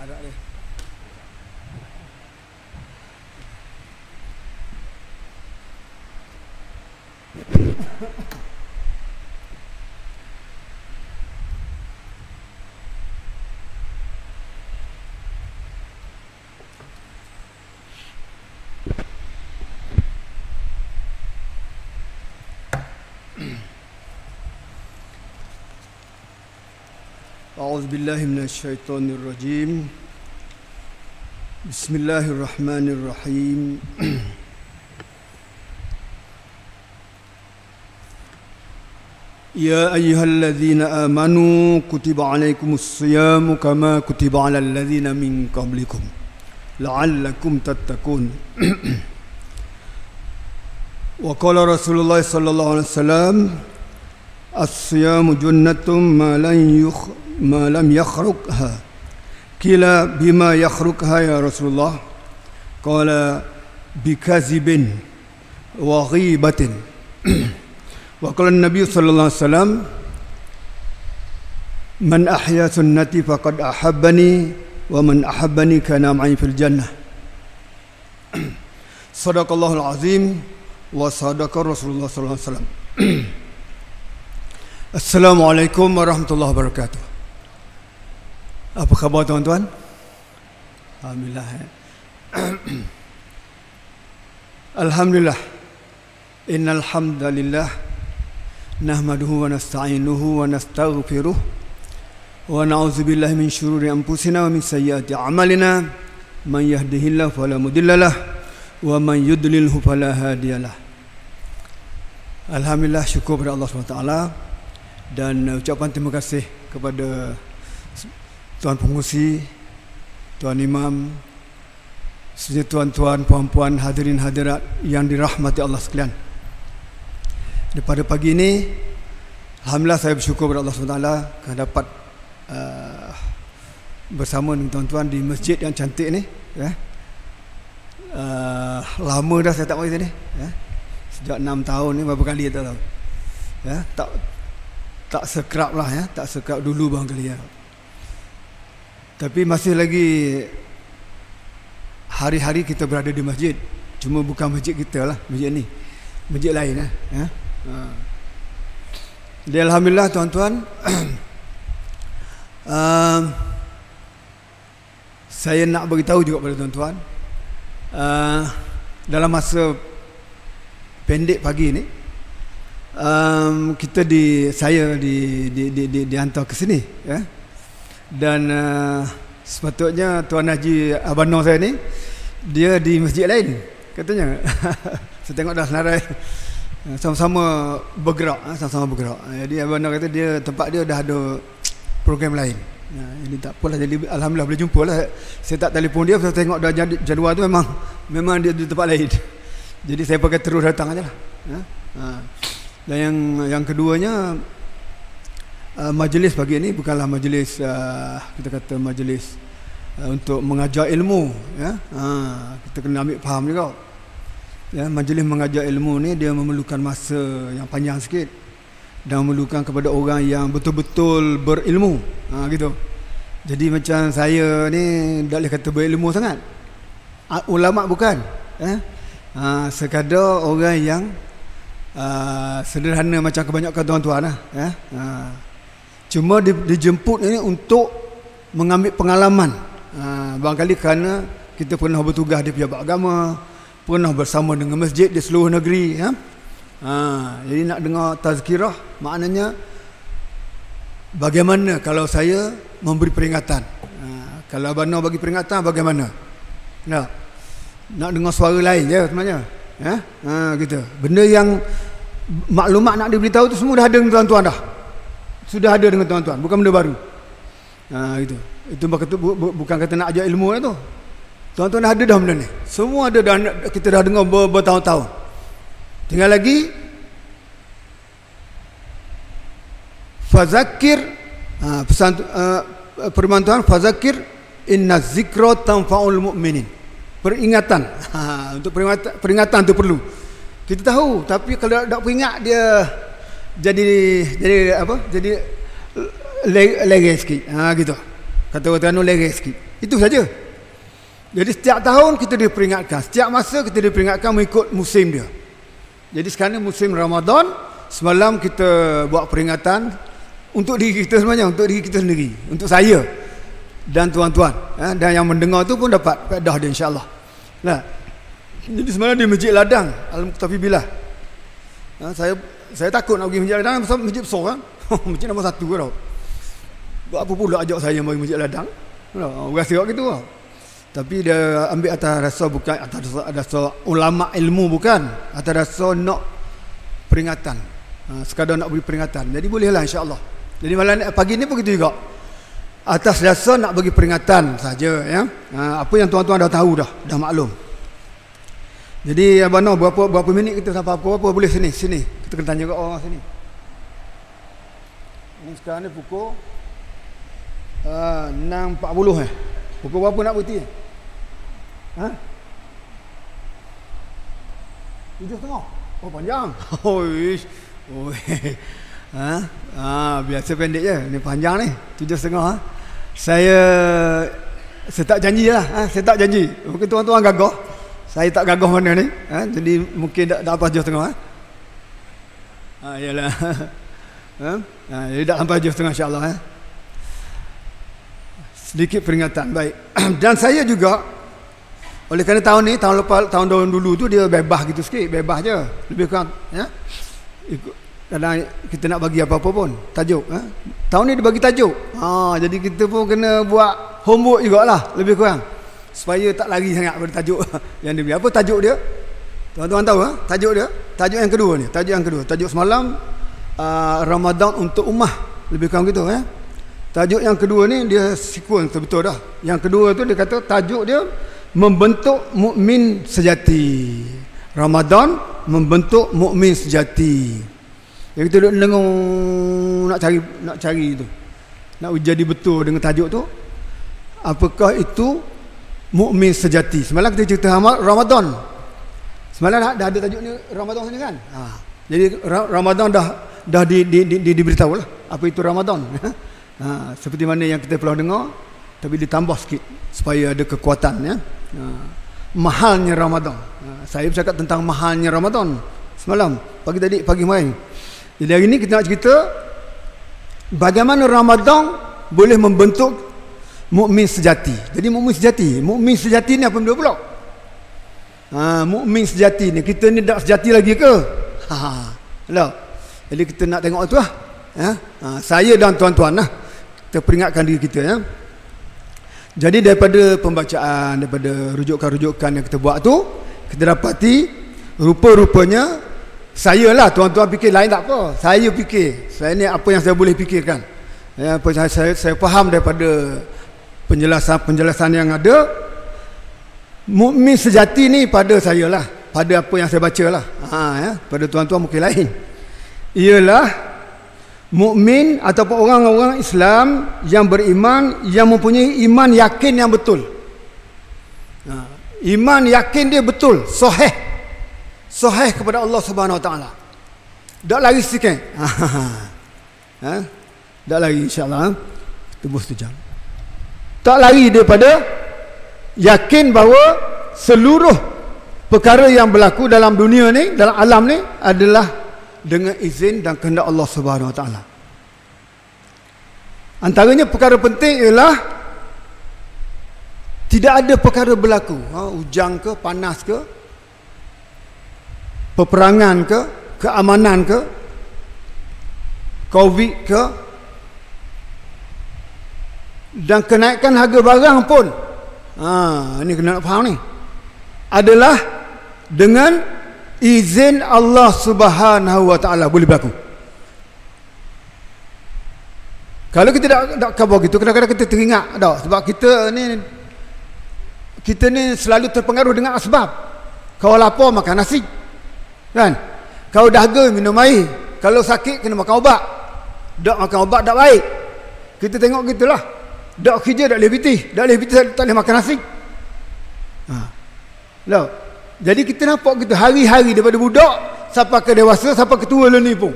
Ada dia. أعوذ بالله من الشيطان الرجيم بسم الله الرحمن الرحيم يا أيها الذين آمنوا كتب عليكم الصيام كما كتب على الذين من قبلكم لعلكم تتقون وقال رسول الله صلى الله عليه وسلم الصيام جنة ما لم يخرقها قيل بما يخرقها يا رسول الله قال بكذب وغيبة وقال النبي صلى الله عليه وسلم من أحيا سنتي فقد أحبني ومن أحبني كان معي في الجنة صدق الله العظيم وصدق رسول الله صلى الله عليه وسلم. Assalamualaikum warahmatullahi wabarakatuh. Apa khabar tuan-tuan? Alhamdulillah. Alhamdulillah. Innal hamdalillah nahmaduhu wa nasta'inuhu wa nastaghfiruh wa na'udzu billahi min shururi anfusina wa min sayyiati a'malina man yahdihillahu fala mudhillalah wa man yudlilhu fala hadiyalah. Alhamdulillah, syukur kepada Allah SWT dan ucapan terima kasih kepada Tuan Pengurusi, Tuan Imam, serta tuan-tuan, puan-puan, hadirin hadirat yang dirahmati Allah sekalian. Pada pagi ini, alhamdulillah saya bersyukur kepada Allah SWT kerana dapat bersama dengan tuan-tuan di masjid yang cantik ni. Lama dah saya tak pergi sini. Sejak 6 tahun ni, berapa kali tak tahu. Tak sekerap lah, tak sekerap dulu barangkali. Tapi masih lagi hari-hari kita berada di masjid. Cuma bukan masjid kita lah, masjid ni, masjid lain. Jadi alhamdulillah tuan-tuan, saya nak beritahu juga kepada tuan-tuan, dalam masa pendek pagi ni, saya dihantar ke sini, dan sepatutnya Tuan Haji Abang Noh saya ni, dia di masjid lain katanya. Saya tengok dah senarai sama-sama bergerak. Jadi Abang Noh kata tempat dia dah ada program lain. Jadi tak apalah, jadi alhamdulillah boleh jumpa lah. Saya tak telefon dia, saya tengok dah jadual tu memang dia di tempat lain. Jadi saya pakai terus datang aja lah. Dan yang keduanya, majlis pagi ini bukanlah majlis kita kata majlis untuk mengajar ilmu, kita kena ambil faham juga. Majlis mengajar ilmu ni dia memerlukan masa yang panjang sikit dan memerlukan kepada orang yang betul-betul berilmu, gitu. Jadi macam saya ni tak boleh kata berilmu sangat, ulama bukan, sekadar orang yang sederhana macam kebanyakan tuan-tuan lah. Cuma dijemput ini untuk mengambil pengalaman. Barangkali kerana kita pernah bertugas di pejabat agama, pernah bersama dengan masjid di seluruh negeri. Jadi nak dengar tazkirah, maknanya bagaimana kalau saya memberi peringatan. Kalau Abang Noh bagi peringatan, bagaimana? Nak dengar suara lain je sebenarnya. Gitu. Benda yang maklumat nak diberitahu tu semua dah ada dengan tuan-tuan dah. Sudah ada dengan tuan-tuan, bukan benda baru. Gitu. Itu bukan kata nak ajar ilmu lah tu. Tuan-tuan dah ada dah benda ni. Semua ada dah, kita dah dengar bertahun-tahun. Tinggal lagi fazakir, pesan firman Tuhan, fazakir inna zikra tanfa'ul mu'minin. Peringatan, untuk peringatan tu perlu. Kita tahu, tapi kalau tak peringat dia jadi apa? Jadi lege sikit. Gitu. Kata orang Terengganu lege sikit. Itu saja. Jadi setiap tahun kita diperingatkan, setiap masa kita diperingatkan mengikut musim dia. Jadi sekarang musim Ramadan, semalam kita buat peringatan untuk diri kita sebenarnya, untuk diri kita sendiri, untuk saya dan tuan-tuan, dan yang mendengar tu pun dapat faedah dia insya-Allah. Nah, jadi semalam di Masjid Ladang Al-Muqtafi Billah. Saya takut nak pergi Masjid Ladang, sebab masjid besar kan. Masjid nombor 1 tau. Buat apa pula ajak saya pergi Masjid Ladang? Rasa gitu tau. Tapi dia ambil atas rasa, bukan atas rasa ulama ilmu, bukan atas rasa nak peringatan, sekadar nak beri peringatan. Jadi bolehlah insya-Allah. Jadi malam pagi ni pun gitu juga, atas rasa nak bagi peringatan saja ya. Apa yang tuan-tuan dah tahu dah maklum. Jadi abang Noh, berapa minit kita sampai apa boleh sini kita kena tanya kat orang sini. Ini sekarang ni pukul 6.40 Pukul berapa nak berhenti? 7.30. Oh panjang. Biasa pendek je. Ni panjang ni. 7.30. Saya tak janji lah. Saya tak janji. Mungkin tuan-tuan gagah. Saya tak gagah mana ni. Jadi mungkin tak apa 7.30. Yalah. Jadi tak sampai 7.30 insya-Allah. Sedikit peringatan, baik. Dan saya juga, oleh kerana tahun ni, tahun lepas, tahun dulu tu dia bebas gitu sikit, bebas je, lebih kurang ya. Kadang kita nak bagi apa-apa pun tajuk, tahun ni dia bagi tajuk, jadi kita pun kena buat homework jugalah, lebih kurang, supaya tak lari sangat pada tajuk yang dia beri. Apa tajuk dia? Tuan-tuan tahu tajuk dia? Tajuk yang kedua ni, tajuk semalam, Ramadan untuk ummah, lebih kurang gitu ya. Tajuk yang kedua ni dia sequence betul dah. Yang kedua tu dia kata tajuk dia membentuk mukmin sejati. Ramadan membentuk mukmin sejati. Yang kita duk dengar nak cari tu. Nak jadi betul dengan tajuk tu. Apakah itu mukmin sejati? Semalam kita cerita Ramadan. Semalam dah ada tajuk ni Ramadan sini kan? Jadi Ramadan dah diberitahu lah apa itu Ramadan. Seperti mana yang kita pernah dengar, tapi ditambah sikit supaya ada kekuatan ya. Mahalnya Ramadan. Saya bercakap tentang mahalnya Ramadan semalam, pagi kemarin. Jadi hari ini kita nak cerita bagaimana Ramadan boleh membentuk mukmin sejati. Jadi mukmin sejati ni apa benda pula? Mukmin sejati ni, kita ni tak sejati lagi ke? Jadi kita nak tengok tu lah. Saya dan tuan-tuan lah, kita peringatkan diri kita ya. Jadi daripada pembacaan, daripada rujukan-rujukan yang kita buat tu, kita dapati rupa-rupanya saya lah, tuan-tuan fikir lain tak apa. Saya fikir, saya ni apa yang saya boleh fikirkan ya, apa saya faham daripada penjelasan yang ada. Mukmin sejati ni pada saya lah, pada apa yang saya baca lah, ya. Pada tuan-tuan mungkin lain. Ialah mukmin ataupun orang-orang Islam yang beriman, yang mempunyai iman yakin yang betul. Iman yakin dia betul, sahih kepada Allah Subhanahu Wa Taala. Tak lari sikit. Tak lari insya-Allah. Tebus tu jam. Tak lari daripada yakin bahawa seluruh perkara yang berlaku dalam dunia ni, dalam alam ni adalah dengan izin dan kehendak Allah Subhanahu Wa Taala. Antaranya perkara penting ialah tidak ada perkara berlaku, hujan ke, panas ke, peperangan ke, keamanan ke, Covid ke, dan kenaikan harga barang pun, ini kena nak faham ni, adalah dengan izin Allah Subhanahu Wa Taala boleh berlaku. Kalau kita tak khabar gitu, kadang-kadang kita teringat tak? Sebab kita ni selalu terpengaruh dengan asbab. Kalau lapar makan nasi, kan? Kalau dahaga minum air, kalau sakit kena makan ubat. Tak makan ubat tak baik. Kita tengok gitulah. Tak kerja tak boleh pitih, tak boleh makan nasi. Jadi kita nampak gitu hari-hari daripada budak sampai ke dewasa, sampai ke tua ni pun.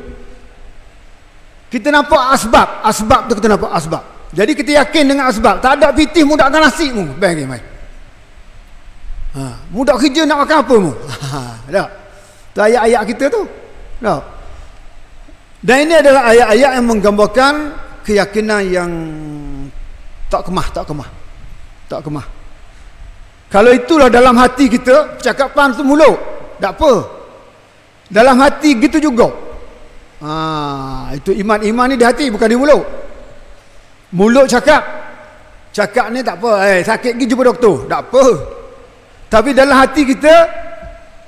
Kita nampak asbab tu, kita nampak asbab. Jadi kita yakin dengan asbab. Tak ada pitih mu tak makan nasi mu. Baik mai. Mu tak kerja nak makan apa mu? Tak. Tu ayat-ayat kita tu. Tak. Dan ini adalah ayat-ayat yang menggambarkan keyakinan yang tak kemah. Kalau itulah dalam hati kita, percakapan tu mulut, tak apa. Dalam hati gitu juga. Itu iman ni di hati, bukan di mulut. Mulut cakap ni tak apa. Sakit pergi jumpa doktor, tak apa. Tapi dalam hati kita,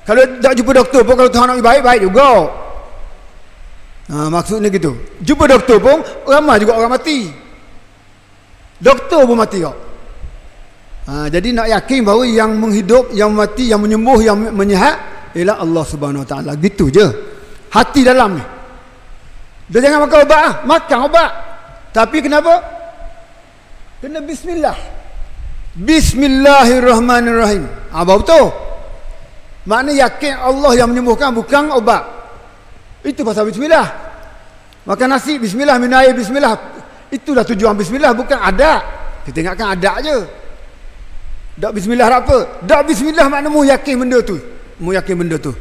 kalau tak jumpa doktor pun, kalau Tuhan nak baik juga. Maksudnya gitu. Jumpa doktor pun ramai juga orang mati. Doktor pun mati kok. Jadi nak yakin bahawa yang menghidup, yang mati, yang menyembuh, yang menyihat ialah Allah Subhanahu Wa Taala. Gitu je. Hati dalam ni. Dia jangan makan obat makan obat. Tapi kenapa? Kena bismillah. Bismillahirrahmanirrahim. Baru tu. Maknanya yakin Allah yang menyembuhkan, bukan obat. Itu pasal bismillah. Makan nasi bismillah, minum air bismillah. Itulah tujuan bismillah, bukan adat. Kita ingatkan adat je. Dak bismillah apa? Dak bismillah makna mu yakin benda tu. Mu yakin benda tu.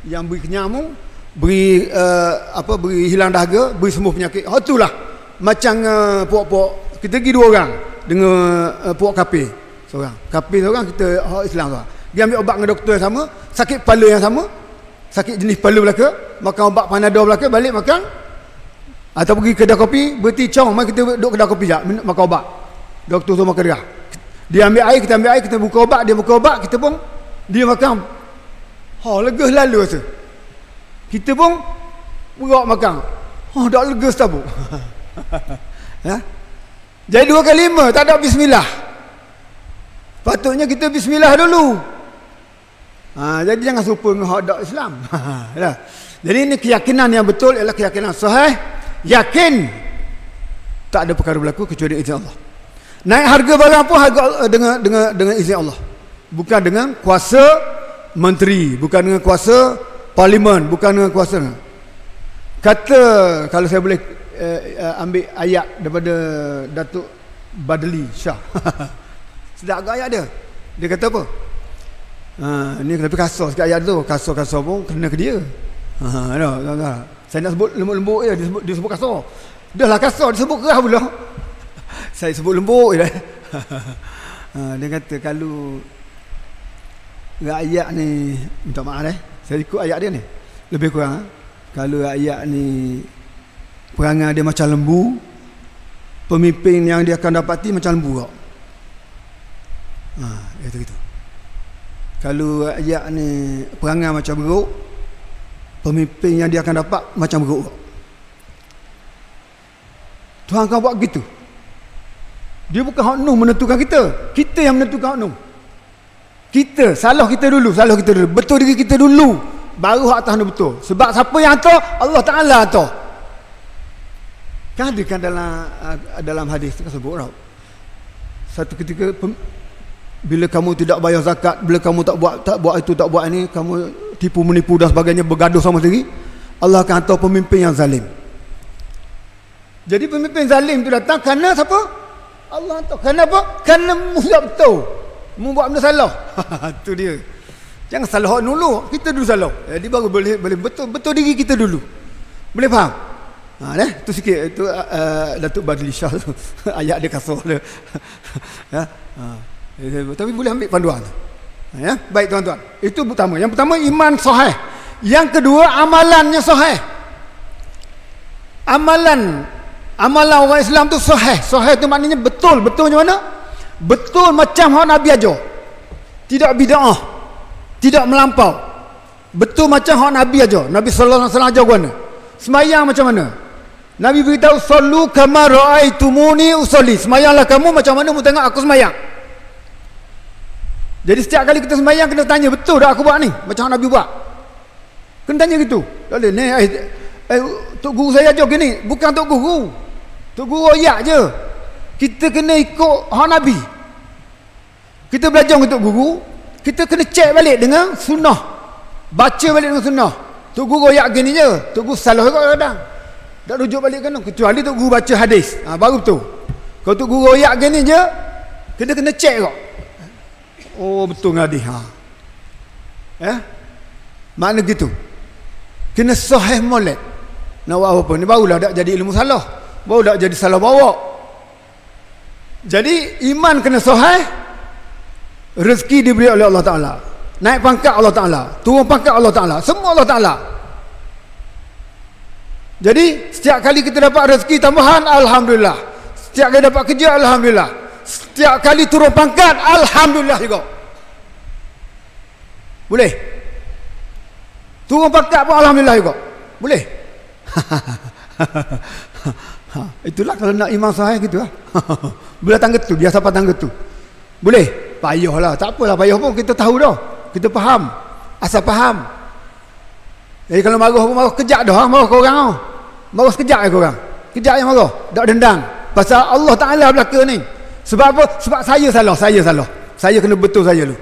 Yang beri kenyang mu, beri beri hilang dahaga, beri sembuh penyakit. Itulah macam puak-puak kita pergi 2 orang dengan puak kafir seorang. Kafir seorang, kita Islam seorang. Dia ambil ubat dengan doktor yang sama, sakit kepala yang sama, sakit jenis kepala belaka, makan ubat Panadol belaka, balik makan. Atau pergi kedai kopi, berhenti cong, mari kita duduk kedai kopi sekejap, makan ubat. Doktor tu makan derah. Dia ambil air, kita ambil air, kita buka ubat, dia buka ubat, kita pun dia makan. Lega lalu rasa. Kita pun berak makan. Dah lega setabuk. Ya? Jadi 2 kali 5 tak ada bismillah. Patutnya kita bismillah dulu. Jadi jangan serupa dengan hak Islam. Jadi ini keyakinan yang betul ialah keyakinan sahih. Yakin tak ada perkara berlaku kecuali izin Allah. Naik harga barang pun harga dengan izin Allah. Bukan dengan kuasa menteri, bukan dengan kuasa parlimen, bukan dengan kuasa. Kata, kalau saya boleh ambil ayat daripada Datuk Badli Shah. Sedap agak ayat dia. Dia kata apa? Ni lebih kasar sikit ayat tu. Kasar-kasar pun kena ke dia. Saya nak sebut lembut-lembut je, dia sebut kasar. Dah lah kasar, dia sebut keras pula. Saya sebut lembut je. Dia kata kalau ayat ni, minta maaf saya ikut ayat dia ni lebih kurang. Kalau ayat ni perangai dia macam lembu, pemimpin yang dia akan dapati macam lembu kok. Itu gitu. Kalau ayat ni perangai macam beruk, pemimpin yang dia akan dapat macam beruk kok. Tuhan akan buat gitu. Dia bukan hak Nuh menentukan kita. Kita yang menentukan hak Nuh. Kita, salah kita dulu. Betul diri kita dulu. Baru hak atas Nuh betul. Sebab siapa yang hantar? Allah Ta'ala hantar. Kan ada kan dalam hadis itu sebut tau. Satu ketika bila kamu tidak bayar zakat, bila kamu tak buat itu, tak buat ini, kamu tipu menipu dan sebagainya, bergaduh sama sendiri, Allah akan hantar pemimpin yang zalim. Jadi pemimpin zalim itu datang kerana siapa? Allah hantar. Kenapa? Kerana mu tak betul. Mu buat benda salah. Itu dia. Jangan salah hak dulu. Kita dulu salah. Jadi baru boleh betul diri kita dulu. Boleh faham? Itu sikit. Itu Datuk Badli Shah tu. Ayat dia kasar dia. Ya. Tapi boleh ambil panduan. Ya. Baik tuan-tuan. Itu pertama. Yang pertama iman sahih. Yang kedua amalannya sahih. Amalan orang Islam tu sahih. Sahih tu maknanya betul. Betul macam mana? Betul macam hak Nabi ajar. Tidak bid'ah. Tidak melampau. Betul macam hak Nabi ajar. Nabi sallallahu alaihi wasallam ajar mana? Semayang macam mana? Nabi beritahu sallu kama raaitumuni usolli. Semayanglah kamu macam mana mu tengok aku semayang. Jadi setiap kali kita semayang kena tanya, betul tak aku buat ni? Macam hak Nabi buat. Kena tanya gitu. Tak boleh ni tok guru saya ajar gini, bukan tok guru. Tok guru ayat je. Kita kena ikut hak Nabi. Kita belajar dengan tok guru, kita kena cek balik dengan sunnah. Baca balik dengan sunnah. Tok guru ayat gini je, tok guru salah juga kadang. Tak rujuk balik kan, kecuali tok guru baca hadis. Baru betul. Kalau tu guru royak gini je, kena cek kok. Oh betul ngadi. Makna gitu. Kena sahih molek. Nak buat apa? Ni barulah dak jadi ilmu salah. Baru dak jadi salah bawa. Jadi iman kena sahih. Rezeki diberi oleh Allah Ta'ala. Naik pangkat Allah Ta'ala. Turun pangkat Allah Ta'ala. Semua Allah Ta'ala. Jadi setiap kali kita dapat rezeki tambahan, alhamdulillah. Setiap kali dapat kerja, alhamdulillah. Setiap kali turun pangkat, alhamdulillah juga. Boleh? Turun pangkat pun alhamdulillah juga. Boleh? Itulah kalau nak iman sahih gitu lah. Bila tangga tu, biasa apa tangga tu. Boleh? Payahlah. Tak apalah payah pun, kita tahu dah. Kita faham. Asal faham. Jadi kalau marah pun marah kejap dah, marah kau orang tau. Marah sekejap je kau orang. Kejap je marah. Tak dendang. Pasal Allah Ta'ala belaka ni. Sebab apa? Sebab saya salah. Saya kena betul saya dulu.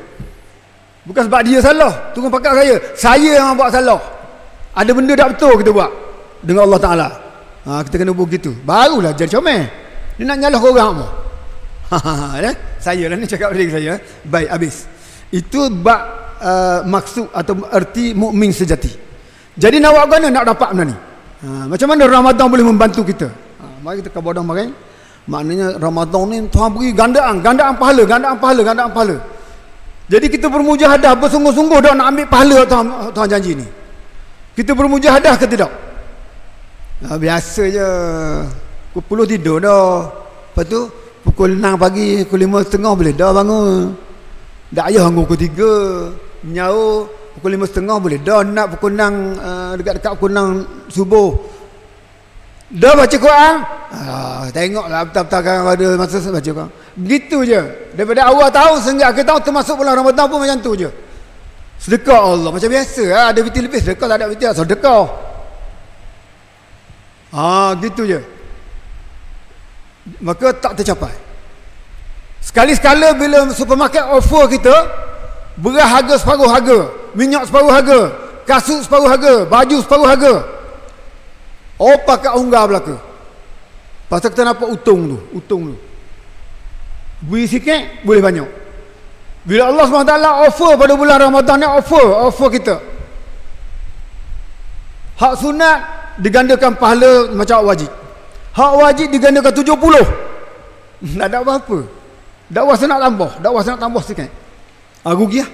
Bukan sebab dia salah. Tunggu pakat saya. Saya yang buat salah. Ada benda tak betul kita buat dengan Allah Ta'ala. Kita kena buat gitu. Barulah jadi comel. Dia nak nyalah kau orang pun. Saya lah ni cakap diri saya. Baik, habis. Itu bab maksud atau erti mukmin sejati. Jadi nak buat mana nak dapat benda ni? Macam mana Ramadan boleh membantu kita? Mari kita kabadang mari. Maknanya Ramadan ni Tuhan beri gandaan pahala. Jadi kita bermujahadah bersungguh-sungguh dah nak ambil pahala Tuhan janji ni. Kita bermujahadah ke tidak? Biasa je. Pukul 10 tidur dah. Lepas tu pukul 6 pagi, pukul 5.30 boleh dah bangun. Tak payah bangun pukul 3. Menyaur pukul 5.30 boleh dah. Nak pukul 6, dekat-dekat pukul 6 subuh. Dah baca Quran. Tengoklah betul-betul kan ada masa baca Quran. Begitu je. Daripada awal tahun sehingga akhir tahun termasuk bulan Ramadan pun macam tu je. Sedekah Allah macam biasa. Ada betul lebih sedekah, tak ada betul sedekah. Gitu je. Maka tak tercapai. Sekali-sekala bila supermarket offer kita, beras harga separuh harga, minyak separuh harga, kasut separuh harga, baju separuh harga. Pakat unggah belaka. Pasal kita nampak untung tu. Beri sikit boleh banyak. Bila Allah SWT offer pada bulan Ramadan ni, offer kita. Hak sunat digandakan pahala macam hak wajib. Hak wajib digandakan 70. Tak ada apa-apa. Dakwah saya nak tambah sikit. Rugi lah.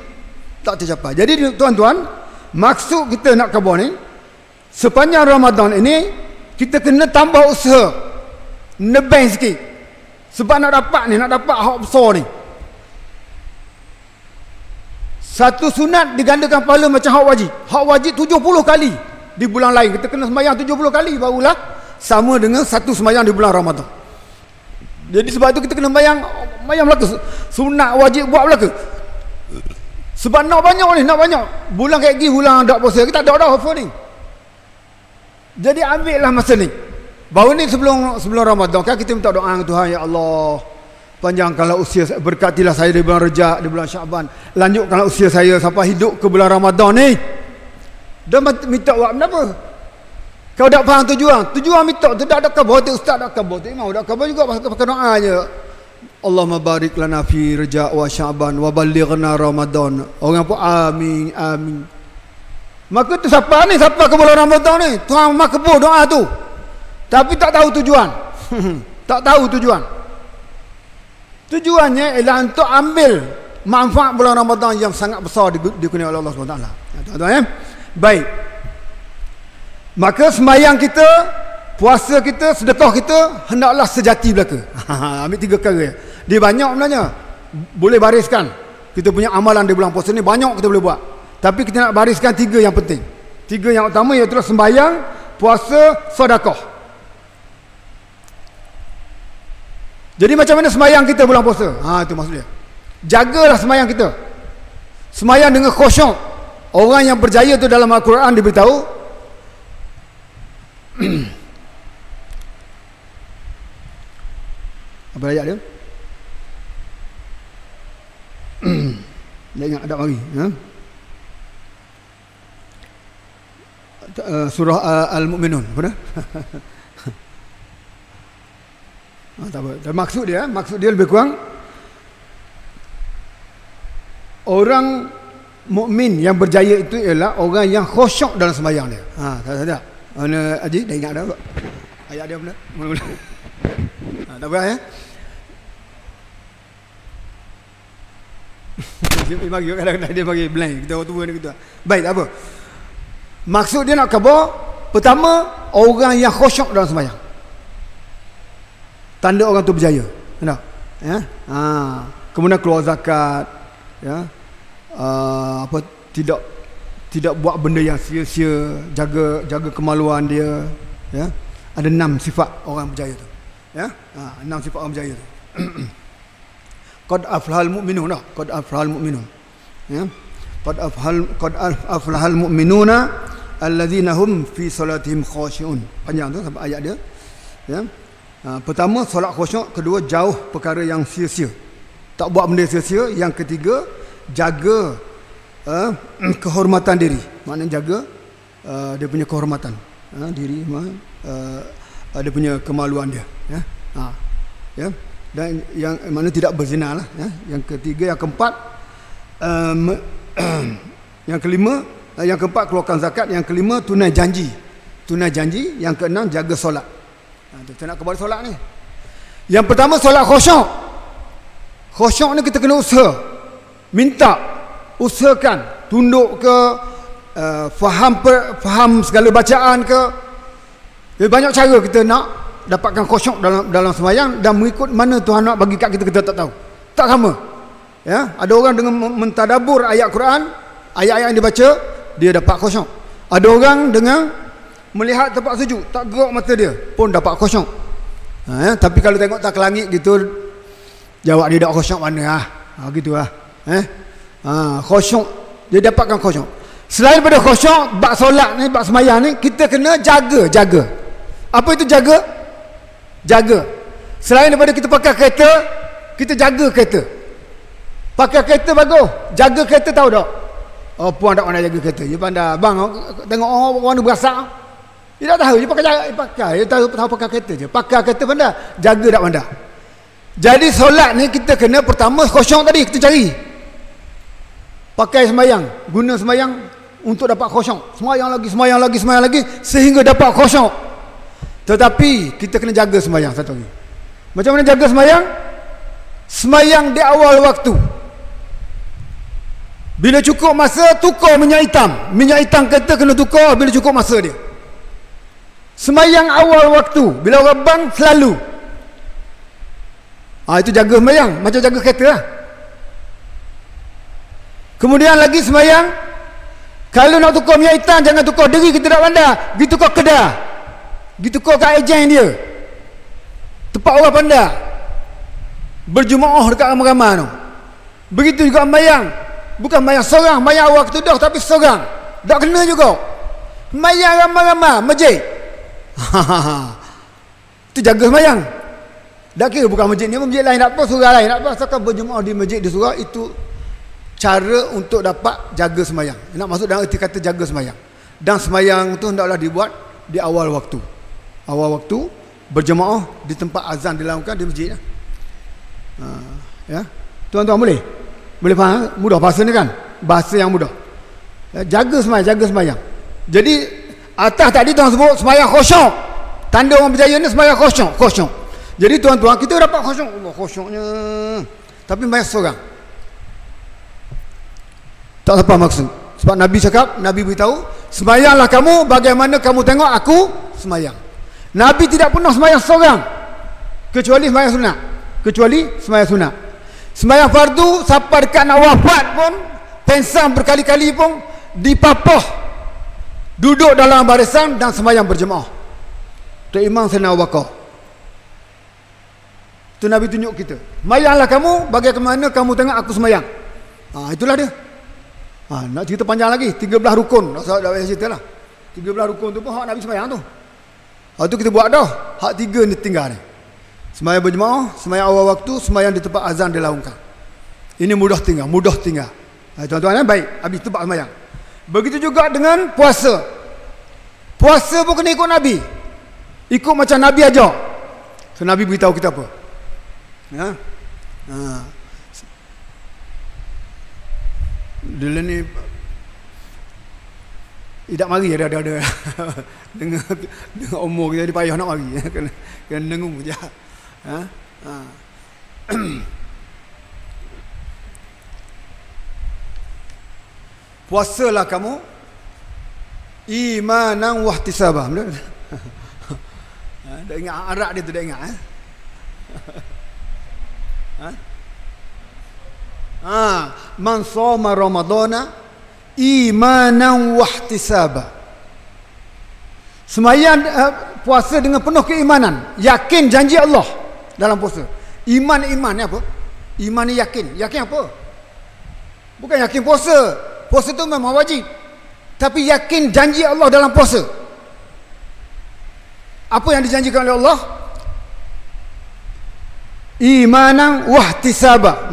Tak tercapai. Jadi tuan-tuan, maksud kita nak khabar ni, sepanjang Ramadan ini kita kena tambah usaha, nebeng sikit. Sebab nak dapat hak besar ni. Satu sunat digandakan pahala macam hak wajib. Hak wajib 70 kali di bulan lain. Kita kena sembahyang 70 kali barulah sama dengan satu sembahyang di bulan Ramadan. Jadi sebab itu kita kena sembahyang belaka. Sunat wajib buat belaka. Sebab nak banyak. Bulan kayak gini bulan tak puasa, kita tak ada offer ni. Jadi ambil lah masa ni. Baru ni sebelum Ramadan kan kita minta doa dengan Tuhan, ya Allah, panjangkanlah usia saya, berkatilah saya di bulan Rejab, di bulan Syaban, lanjutkanlah usia saya sampai hidup ke bulan Ramadan ni. Dan minta buat apa? Kau tak faham tujuan minta tu tak ada khabar, ustaz tak khabar, imam tak khabar juga, pakai doa je. Allahumma barik lana fi Rejab wa Syaban wa ballighna Ramadan. Orang pun amin. Maka tu siapa ke bulan Ramadan ni? Tuhan makbul doa tu. Tapi tak tahu tujuan. Tujuannya ialah untuk ambil manfaat bulan Ramadan yang sangat besar dikurniai oleh Allah SWT. Tuan-tuan, baik. Maka sembahyang kita, puasa kita, sedekah kita hendaklah sejati belaka. Ambil 3 perkara. Dia banyak sebenarnya. Boleh bariskan. Kita punya amalan di bulan puasa ni banyak kita boleh buat. Tapi kita nak bariskan 3 yang penting. 3 yang utama iaitu sembahyang, puasa, sedekah. Jadi macam mana sembahyang kita bulan puasa? Itu maksudnya. Jagalah sembahyang kita. Sembahyang dengan khusyuk. Orang yang berjaya tu dalam Al-Quran diberitahu. Apa ayat dia? Dia ingat ada lagi. Surah Al-Mu'minun. Apa dah? Tak apa. Dan maksud dia lebih kurang orang mukmin yang berjaya itu ialah orang yang khusyuk dalam sembahyang dia. Tak. Mana Haji dah ingat dah. Ayat dia benar. Mula-mula. Tak apa ya. Dia bagi kadang-kadang dia bagi blank. Kita orang tua ni kita. Baik, tak apa. Maksud dia nak khabar, pertama orang yang khusyuk dalam sembahyang. Tanda orang tu berjaya. Nampak? Ya. Kemudian keluar zakat, ya. Tidak buat benda yang sia-sia, jaga kemaluan dia, ya. Ada 6 sifat orang berjaya tu. Ya. 6 sifat orang berjaya tu. Qad aflahal mu'minun, tak? Qad aflahal mu'minun. Ya. Qad aflahal mu'minuna alladzina hum fi salatihim khashi'un. Panjang tu sampai ayat dia. Ya. Pertama solat khusyuk, kedua jauh perkara yang sia-sia. Tak buat benda sia-sia. Yang ketiga jaga kehormatan diri. Maknanya jaga dia punya kehormatan diri, dia punya kemaluan dia, ya. Ya. Dan yang mana tidak berzina lah, ya. Yang ketiga, yang keempat yang kelima, yang keempat keluarkan zakat, yang kelima tunai janji, yang keenam jaga solat. Kita nak kembali solat ni. Yang pertama solat khusyuk. Khusyuk ni kita kena usaha, usahakan, tunduk ke, faham segala bacaan ke. Jadi banyak cara kita nak dapatkan khusyuk dalam sembahyang, dan mengikut mana Tuhan nak bagi kat kita tak tahu. Tak sama. Ya, ada orang dengan mentadabbur ayat Quran, ayat-ayat yang dibaca, dia dapat khusyuk. Ada orang dengan melihat tempat sujud, tak gerak mata dia pun dapat khusyuk. Ya, tapi kalau tengok tak ke langit gitu, jawab dia tak khusyuk mana gitu lah. Khusyuk, dia dapatkan khusyuk. Selain daripada khusyuk, bab solat ni, bab sembahyang ni, kita kena jaga. Apa itu jaga? Selain daripada kita pakai kereta, kita jaga kereta. Pakai kereta bagus, jaga kereta tahu tak? Oh, puan tak pandai jaga kereta. Dia pandai, bang, tengok orang ni berasak. Dia tak tahu, dia pakai. Dia tahu pakai kereta je. Pakai kereta pandai, jaga tak pandai. Jadi solat ni kita kena pertama khusyuk tadi kita cari. Pakai sembahyang, guna sembahyang untuk dapat khusyuk. Sembahyang lagi sehingga dapat khusyuk. Tetapi kita kena jaga sembahyang satu lagi. Macam mana jaga sembahyang? Sembahyang di awal waktu. Bila cukup masa, tukar minyak hitam. Minyak hitam kereta kena tukar bila cukup masa dia. Sembahyang awal waktu. Bila orang bang, selalu. Itu jaga sembahyang. Macam jaga kereta lah. Kemudian lagi sembahyang, kalau nak tukar minyak hitam, jangan tukar diri kita tak pandai. Pergi tukar kedah, pergi tukar kat ejen dia, tempat orang pandai, berjemaah dekat ramai-ramai tu. Begitu juga sembahyang. Bukan sembahyang seorang, sembahyang awal waktu dah, tapi seorang tak kena juga. Sembahyang ramai-ramai masjid. Itu jaga sembahyang. Tak kira bukan masjid ni, masjid lain tak apa, surau lain tak apa, asalkan berjemaah di masjid di surau. Itu cara untuk dapat jaga sembahyang. Nak masuk dalam erti kata jaga sembahyang. Dan sembahyang tu hendaklah dibuat di awal waktu. Awal waktu berjemaah di tempat azan dilakukan di masjid. Ya. Tuan-tuan boleh faham? Mudah bahasa ni kan? Bahasa yang mudah. Jaga sembahyang. Jadi atas tadi tuan sebut sembahyang khusyuk. Tanda orang berjaya ni sembahyang khusyuk. Jadi tuan-tuan, kita dapat khusyuk. Allah, khusyuknya. Tapi sembahyang seorang. Tak apa maksud. Sebab Nabi cakap, Nabi beritahu, sembahyanglah kamu bagaimana kamu tengok aku sembahyang. Nabi tidak pernah sembahyang seorang kecuali sembahyang sunat. Sembahyang fardu sampai dekat nak wafat pun, pensang berkali-kali pun dipapah, duduk dalam barisan dan sembahyang berjemaah. Tu Imam Sayyidina Abu Bakar. Tu Nabi tunjuk kita, sembahyanglah kamu bagaimana kamu tengok aku sembahyang. Itulah dia. Nak cerita panjang lagi, 13 rukun. Tak payah cerita lah. 13 rukun tu pun hak Nabi sembahyang tu. Hak tu kita buat dah. Hak 3 ni tinggal ni. Sembahyang berjemaah, sembahyang awal waktu, sembahyang di tempat azan dilakukan. Ini mudah tinggal. Tuan-tuan, baik. Habis tempat sembahyang. Begitu juga dengan puasa. Puasa pun kena ikut Nabi. Ikut macam Nabi ajar. So Nabi beritahu kita apa? Ha? Ha. Dulu ni tidak mari ada dengan umur kita dia payah nak mari kena dengung je. Ha? Ha. Puasalah kamu imanan wahtisabah. Dah ingat Arab dia tu, dah ingat man shoma ramadana imanan wahtisaba. Sembahyang puasa dengan penuh keimanan, yakin janji Allah dalam puasa. Iman ni apa? Iman ni yakin. Yakin apa? Bukan yakin puasa. Puasa tu memang wajib. Tapi yakin janji Allah dalam puasa. Apa yang dijanjikan oleh Allah? Imanan wahtisaba.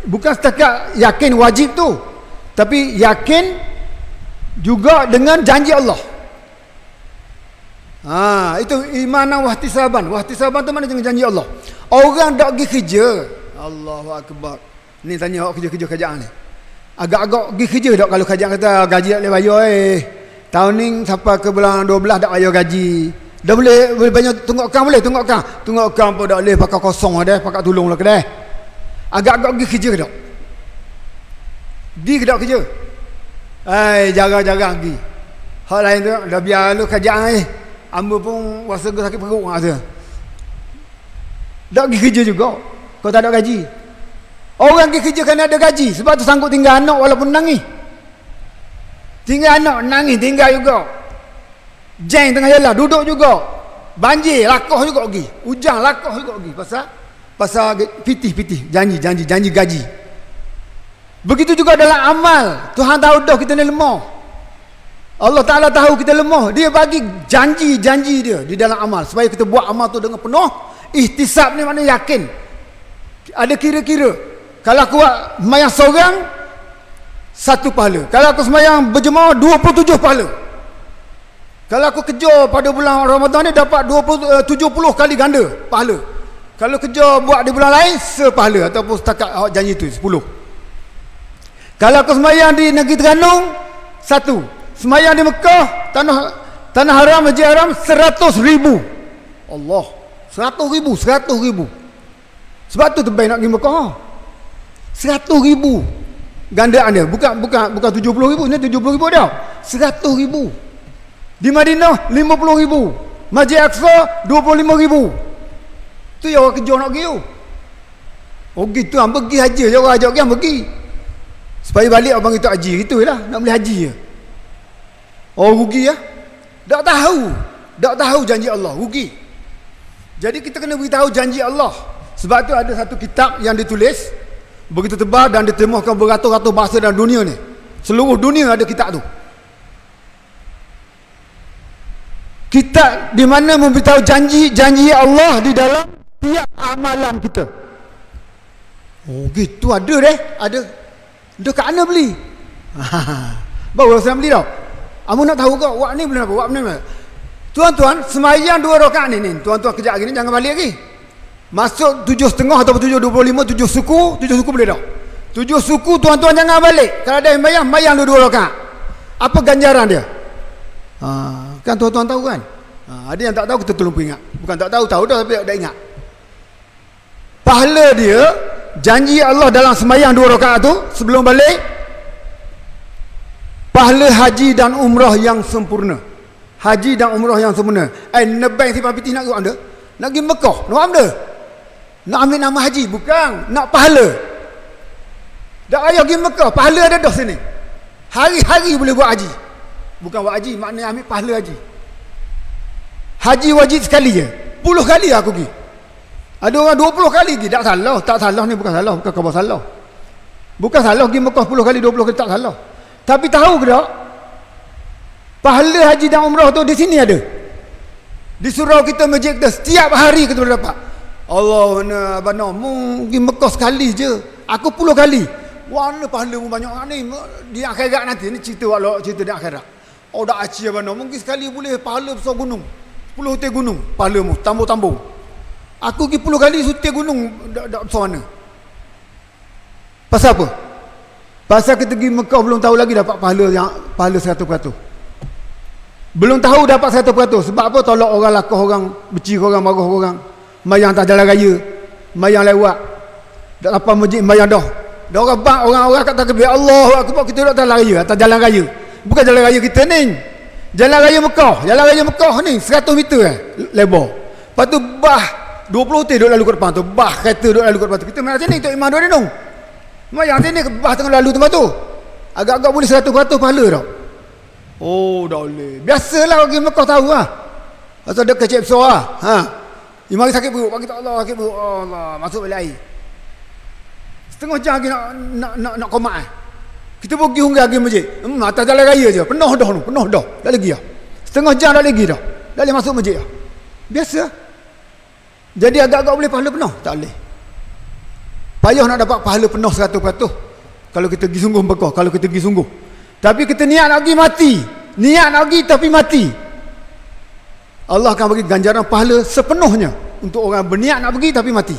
Bukan setakat yakin wajib tu, tapi yakin juga dengan janji Allah. Itu imanan wahtisaban. Wahtisaban tu mana dengan janji Allah. Orang tak pergi kerja, Allahu Akbar. Ni tanya awak kerja kerjaan ni. Agak-agak pergi kerja tak kalau kerjaan kata gaji tak boleh bayar tahun ni sampai ke bulan 12 tak bayar gaji. Dah boleh banyak tunggak kang boleh tunggak kang pun tak boleh pakai kosong ada, pakai tolonglah kedai. Agak-agak pergi kerja ke tak? Pergi ke tak kerja? Jarang-jarang pergi. Hal lain tu dah biar lu kerjaan Amba pun rasa sakit perut rasa. Tak pergi kerja juga kalau tak ada gaji. Orang pergi kerja kerana ada gaji, sebab tu sanggup tinggal anak walaupun nangis. Tinggal anak nangis tinggal juga. Jeng tengah jalan duduk juga. Banjir lakoh juga pergi. Hujan lakoh juga pergi pasal pitih janji gaji. Begitu juga dalam amal. Tuhan tahu dah kita ni lemah. Allah Ta'ala tahu kita lemah. Dia bagi janji dia di dalam amal supaya kita buat amal tu dengan penuh ihtisab. Ni maknanya yakin. Ada kira-kira. Kalau aku buat sembahyang seorang 1 pahala. Kalau aku sembahyang berjemaah 27 pahala. Kalau aku kerja pada bulan Ramadan ni dapat 70 kali ganda pahala. Kalau kerja buat di bulan lain sepahala ataupun setakat janji tu 10. Kalau aku sembahyang di negeri Terengganu 1. Sembahyang di Mekah tanah haram, masjid haram 100,000. Allah, 100,000. Sebab tu terbaik nak pergi Mekah. 100,000 gandaan dia. Bukan 70,000, ni 70,000 dah. 100,000. Di Madinah 50,000. Masjid Aqsa 25,000. Tu yang orang kerja nak pergi tu. Oh gitu, hang pergi haji je, orang ajak pergi, hang pergi. Supaya balik abang itu haji, gitulah, nak beli haji je. Oh rugi ya. Tak tahu janji Allah, rugi. Jadi kita kena beritahu janji Allah. Sebab tu ada satu kitab yang ditulis begitu tebal dan diterjemahkan beratus-ratus bahasa dalam dunia ni. Seluruh dunia ada kitab tu. Kitab di mana memberitahu janji Allah di dalam tiap amalan kita. Oh gitu, ada deh, ada. Dekat mana beli? Baru saya beli tau. Kamu nak tahu ke? Wak ni boleh apa? Wak ni apa? Tuan-tuan, sembahyang 2 rakaat ni. Tuan-tuan kejap lagi ni jangan balik lagi. Masuk 7.30 ataupun 7.25, 7 suku boleh tak? 7 suku tuan-tuan jangan balik. Kalau ada yang bayang 2 rakaat. Apa ganjaran dia? Kan tuan-tuan tahu kan? Ada yang tak tahu kita tolong ingat. Bukan tak tahu dah tapi tak ingat. Pahala dia, janji Allah dalam sembahyang 2 rakaat tu sebelum balik, pahala haji dan umrah yang sempurna. Haji dan umrah yang sempurna. Nebang si Pak Pitih nak pergi anda? Nak pergi Mekah? Nak anda? Nak ambil nama haji? Bukan. Nak pahala. Tak payah pergi Mekah. Pahala ada dah sini. Hari-hari boleh buat haji. Bukan buat haji, maknanya ambil pahala haji. Haji wajib sekali je. 10 kali aku pergi. Ada orang 20 kali pergi. Tak salah ni, bukan salah. Bukan khabar salah. Bukan salah pergi Mekah 10 kali, 20 kali, tak salah. Tapi tahu ke tak? Pahala haji dan umrah tu di sini ada. Di surau kita, masjid kita, setiap hari kita boleh dapat. Allah mana abang mu pergi Mekah sekali je. Aku 10 kali. Mana pahala mu banyak ni di akhirat nanti. Ni cerita di akhirat. Oh dak aci abang mungkin sekali boleh pahala besar gunung. 10 hotel gunung pahala mu tambung-tambung. Aku pergi 10 kali suntik gunung tak besar mana. Pasal apa? Pasal kita pergi Mekah belum tahu lagi dapat pahala 100%. Belum tahu dapat 100%. Sebab apa? Tolak orang, lakah orang, benci orang, marah orang, mayang tak jalan raya, mayang lewat, tak apa masjid mayang dah. Dah orang kata takbir Allahu Akbar, kita duduk jalan raya, atas jalan raya. Bukan jalan raya kita ni. Jalan raya Mekah ni 100 meter lebar. Lepas tu bah 20 hotel duduk lalu kat depan tu, bah kereta duduk lalu kat depan tu. Kita main sini Tok Imam duduk ni dong. Mayang sini bah tengah lalu tempat tu. Agak-agak boleh 100% pahala dah. Oh, dah boleh. Biasalah orang Mekah tahu lah. Pasal dia kecil besar lah. Ha. Imam sakit perut, bagi tak Allah sakit perut. Allah, masuk balik air. Setengah jam lagi nak komat eh. Kita pergi hunggai pergi masjid. Atas jalan raya je. Penuh dah. Tak lagi dah. Setengah jam dah lagi dah. Dah boleh masuk masjid dah. Biasa. Jadi agak-agak boleh pahala penuh? Tak boleh. Payah nak dapat pahala penuh 100%. Kalau kita pergi sungguh Mekah, kalau kita pergi sungguh. Tapi kita niat nak pergi mati. Niat nak pergi tapi mati. Allah akan bagi ganjaran pahala sepenuhnya untuk orang berniat nak pergi tapi mati.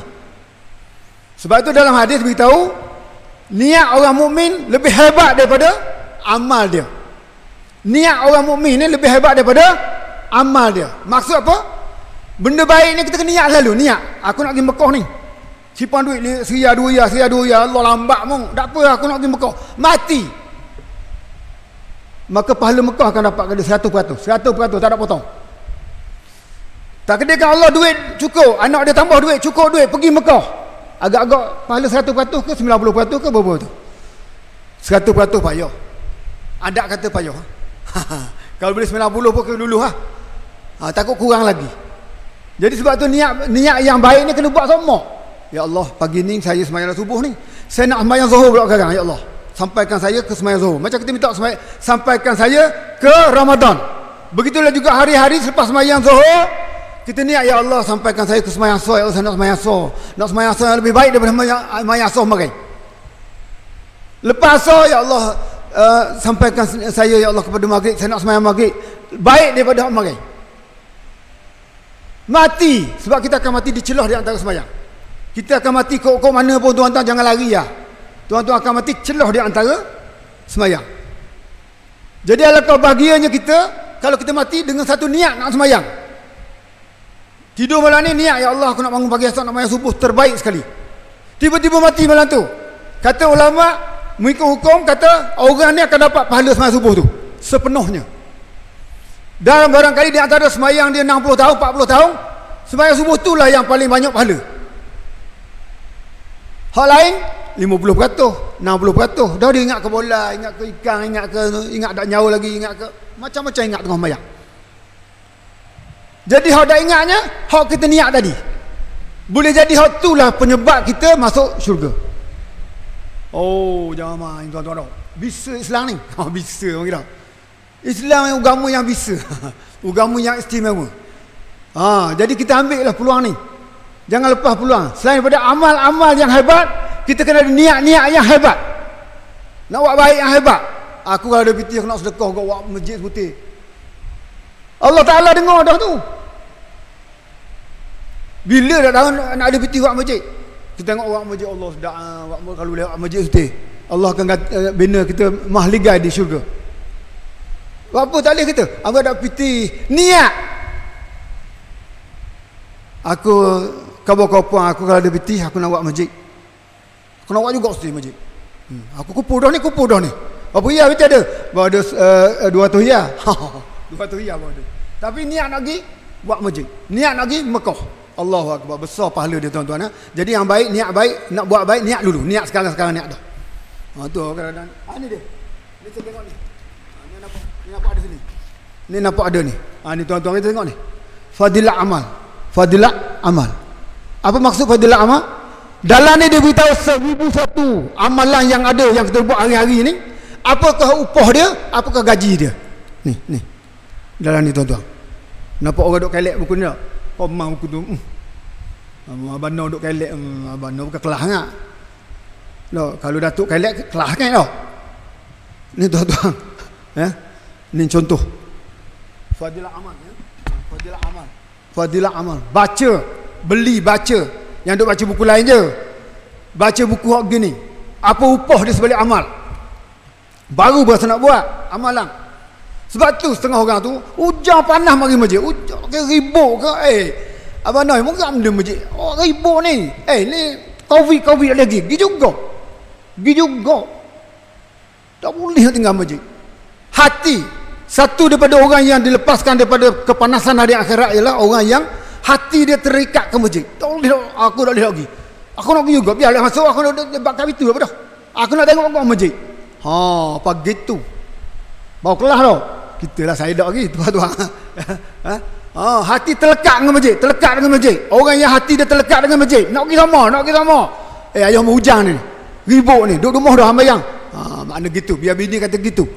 Sebab itu dalam hadis beritahu, niat orang mukmin lebih hebat daripada amal dia. Niat orang mukmin ni lebih hebat daripada amal dia. Maksud apa? Benda baik ni kita kena niat selalu. Niat, aku nak pergi Mekah ni. Simpan duit Seria 2 ya. Allah lambat mong. Tak apa, aku nak pergi Mekah. Mati. Maka pahala Mekah akan dapat kena 100%. 100% tak ada potong. Tak kedekan Allah duit cukup, anak dia tambah duit, cukup duit, pergi Mekah. Agak-agak pahala 100% ke 90% ke berapa tu? 100% payah. Adat kata payah. Kalau boleh 90 pun ke dulu ha. Takut kurang lagi. Jadi sebab tu niat yang baik ni kena buat semua. Ya Allah, pagi ni saya sembahyang subuh ni. Saya nak sembahyang zuhur pula sekarang, ya Allah. Sampaikan saya ke sembahyang zuhur. Macam kita minta sampaikan saya ke Ramadan. Begitulah juga hari-hari selepas sembahyang zuhur, kita niat, ya Allah, sampaikan saya ke sembahyang asar, ya Allah, saya nak sembahyang asar. Nak sembahyang asar yang lebih baik daripada sembahyang asar maghrib. Lepas asar, ya Allah, sampaikan saya, ya Allah, kepada maghrib, saya nak sembahyang maghrib baik daripada maghrib. Mati, sebab kita akan mati dicelah di antara sembahyang. Kita akan mati kok mana pun, tuan-tuan jangan lari ya. Tuan-tuan akan mati celah di antara sembahyang. Jadi alangkah bahagianya kita kalau kita mati dengan satu niat nak sembahyang. Tidur malam ni niat, ya Allah, aku nak bangun pagi esok nak sembahyang subuh terbaik sekali. Tiba-tiba mati malam tu. Kata ulama, mengikut hukum kata orang ni akan dapat pahala sembahyang subuh tu sepenuhnya. Dan barangkali di antara sembahyang dia 60 tahun, 40 tahun, sembahyang subuh itulah yang paling banyak pahala. Hal lain 50%, 60%. Dah dia ingat ke bola, ingat ke ikan, ingat tak nyawa lagi, ingat ke macam-macam ingat tengah sembahyang. Jadi hak dah ingatnya, hak kita niat tadi. Boleh jadi hak itulah penyebab kita masuk syurga. Oh, jangan main tuan-tuan. Bisa Islam ni. Bisa orang kira. Islam yang agama yang bisa. Agama yang istimewa. Jadi kita ambil lah peluang ni. Jangan lepas peluang. Selain daripada amal-amal yang hebat, kita kena ada niat-niat yang hebat. Nak buat baik yang hebat. Aku kalau ada piti, aku nak sedekah, aku buat masjid putih. Allah Ta'ala dengar dah tu. Bila dah tahu nak ada piti buat masjid, kita tengok orang masjid, Allah sedap. Kalau lewat masjid putih, Allah akan bina kita mahligai di syurga. Apa tak boleh kita? Aku ada piti niat. Aku kabar-kabar aku kalau ada piti, aku nak buat masjid. Aku nak buat juga pasti masjid. Aku kumpul dah ni. Apa ya piti ada? Bawa ada 200 ya. 200 ya bawa ada. Tapi niat nak pergi buat masjid. Niat nak pergi Mekah. Allahu Akbar, besar pahala dia tuan-tuan. Jadi yang baik, niat baik, nak buat baik, niat dulu. Niat sekarang niat dah. Tu kadang-kadang. Ni dia. Ni kita tengok ni. Ni nampak ada sini. Ni nampak ada ni. Ni tuan-tuan kita tengok ni. Fadilah amal. Fadilah amal. Apa maksud fadilah amal? Dalam ni dia beritahu 1001 amalan yang ada yang kita buat hari-hari ni. Apakah upah dia? Apakah gaji dia? Ni. Dalam ni tuan-tuan. Nampak orang duk kelek buku ni tak? Komang buku tu. Abang Noh duk kelek. Abang Noh bukan kelas sangat. Kalau Datuk kelek, kelas kan tau. Ni tuan-tuan. Ni contoh. Fadilah amal. Fadilah amal. Baca beli baca, yang duk baca buku lain je, baca buku hak gini, apa upah dia sebalik amal, baru berasa nak buat amalan. Sebab tu setengah orang tu hujan panas mari masjid, hujan ke ribut ke, abang Noi mungkin dia masjid, oh ribut ni, ni covid lagi, gi juga tak boleh nak tinggal masjid. Hati satu daripada orang yang dilepaskan daripada kepanasan hari akhirat ialah orang yang hati dia terikat ke masjid. Tak boleh, aku tak boleh lagi, aku nak pergi juga, biarlah masuk, aku nak bakar itu apa dah, aku nak tengok orang masjid. Pagi tu bawa kelas tau, kita lah saya dak lagi tuan-tuan. Hati terlekat dengan masjid, orang yang hati dia terlekat dengan masjid, nak pergi sama. Ayah mau hujan ni, ribut ni, duduk rumah dah hambayang. Makna gitu, biar bini kata gitu.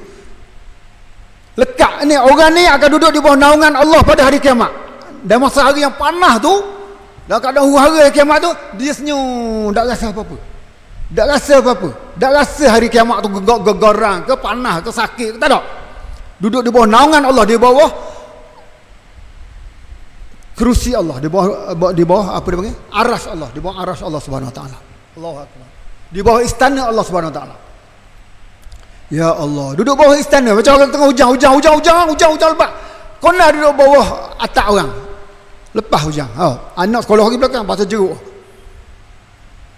Lekat ni, orang ni akan duduk di bawah naungan Allah pada hari kiamat. Dan masa hari yang panas tu, dah kadang huru-hara hari kiamat tu, dia senyum, tak rasa apa-apa. Tak rasa hari kiamat tu gegorang ke, panas ke, sakit ke, tak ada. Duduk di bawah naungan Allah, di bawah kerusi Allah, di bawah apa dia panggil? Aras Allah, di bawah aras Allah Subhanahu Wa Taala. Allahu Akbar. Di bawah istana Allah Subhanahu Wa Taala. Ya Allah, duduk bawah istana macam orang tengah hujan lebat. Kau nak duduk bawah atap orang, lepas hujan. Anak sekolah pergi belakang pasal jeruk.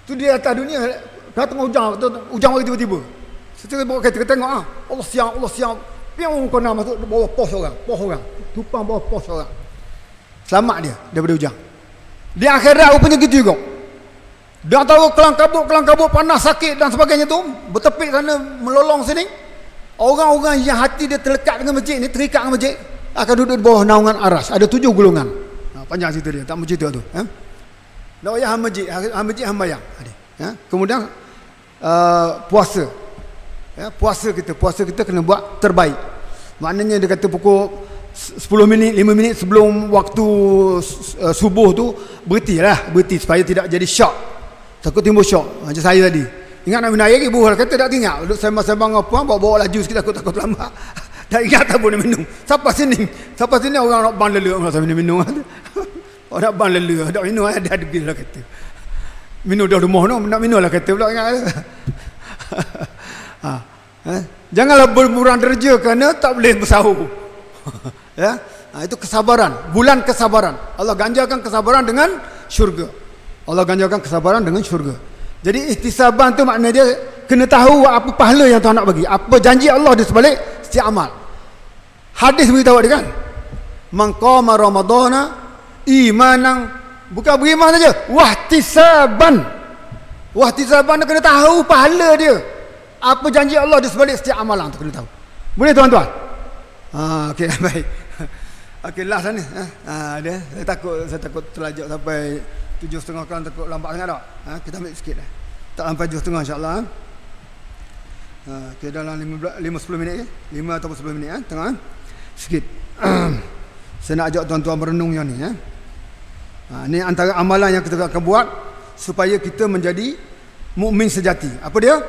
Tu dia atas dunia, dah tengah hujan mari tiba-tiba. Setelah bawa kereta tengok Allah siang. Piang kau nak masuk bawah pos orang. Tupang bawah pos orang. Selamat dia daripada hujan. Di akhirat rupanya gitu juga. Dah tahu kelang kabut panas sakit dan sebagainya tu, bertepik sana melolong sini. Orang-orang yang hati dia terlekat dengan masjid ni, terikat dengan masjid, akan duduk di bawah naungan aras. Ada 7 golongan. Panjang cerita dia, tak mau cerita tu. Nak ayah masjid hambayang. Kemudian puasa. Puasa kita kena buat terbaik. Maknanya dia kata pukul 10 minit, 5 minit sebelum waktu subuh tu berhenti supaya tidak jadi syok. Takut timbul syok macam saya tadi. Ingat nak minum air lagi, buah kata tak tinggal. Duduk sembang-sembang apa, bawa laju sikit, takut lambat. Tak ingat tak boleh minum. Siapa sini orang nak bang lele, orang sambil minum. Orang nak bang lele, tak minum ada degil lah kata. Minum dah rumah no, nak minum lah kata pula ingat. Janganlah bermurah derja kerana tak boleh bersahur. Itu kesabaran, bulan kesabaran. Allah ganjarkan kesabaran dengan syurga. Jadi ihtisaban tu makna dia kena tahu apa pahala yang Tuhan nak bagi, apa janji Allah di sebalik setiap amal. Hadis beritahu dia kan, man qama ramadhana imanan, bukan beriman saja, wahtisaban kena tahu pahala dia, apa janji Allah di sebalik setiap amalan tu kena tahu. Boleh tuan-tuan? Okey, baik. Okey, last ni. Dia saya takut terlajak sampai 7.30 kan, takut lambat sangat tak? Kita ambil sikit dah. Tak sampai 7.30 insya-Allah. Okey, dalam 5-10 minit 5 atau 10 minit tengah. Sikit. Saya nak ajak tuan-tuan merenung yang ni ni antara amalan yang kita akan buat supaya kita menjadi mukmin sejati. Apa dia?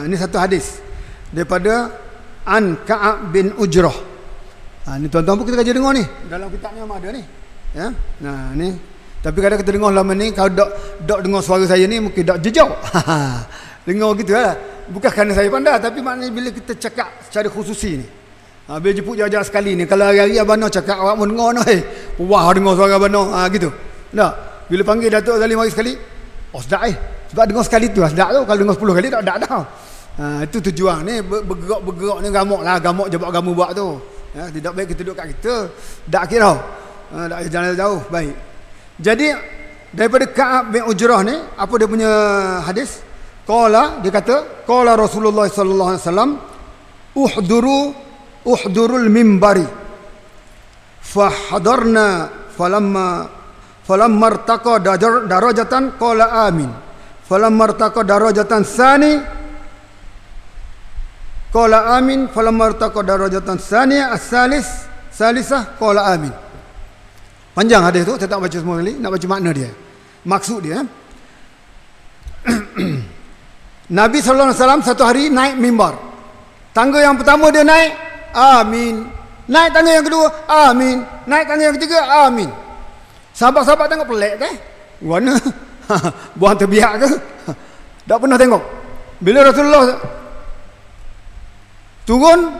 Ini satu hadis daripada An Ka'ab bin Ujrah. Ni tuan-tuan pun kita kaji dengar ni. Dalam kitab ni ada ni. Ni. Tapi kadang kita dengar lama ni, kalau dok dengar suara saya ni mungkin dok jejak. Dengar gitu lah. Bukan kerana saya pandai, tapi maknanya bila kita cakap secara khususi ni. Bila jemput jalan-jalan sekali ni, kalau hari-hari Abang Noh cakap awak mau dengar noh, wah dengar suara Abang Noh, gitu. Tak. Bila panggil Datuk Zalim mari sekali, sedap sebab dengar sekali tu sedap tu. Kalau dengar 10 kali tak ada dah. Itu tujuan ni, bergerak ni gamuk je buat gamu buat tu. Tidak baik kita duduk kat kita. Tak kira. Tak jalan jauh, baik. Jadi daripada Ka'ab bin Ujrah ni, apa dia punya hadis? Dia kata, qala Rasulullah sallallahu alaihi wasallam, uhdurul mimbari. Fahadarna falamma irtaqa darajatan qala amin. Falamma irtaqa darajatan sani qala amin. Falamma irtaqa darajatan saniyah salisah qala amin. Panjang hadis tu, saya tak baca semua kali, nak baca makna dia, maksud dia. Nabi SAW satu hari naik mimbar. Tangga yang pertama dia naik, amin. Naik tangga yang kedua, amin. Naik tangga yang ketiga, amin. Sahabat-sahabat tengok pelik ke? Mana? Buang terbiak ke? Tak pernah tengok. Bila Rasulullah turun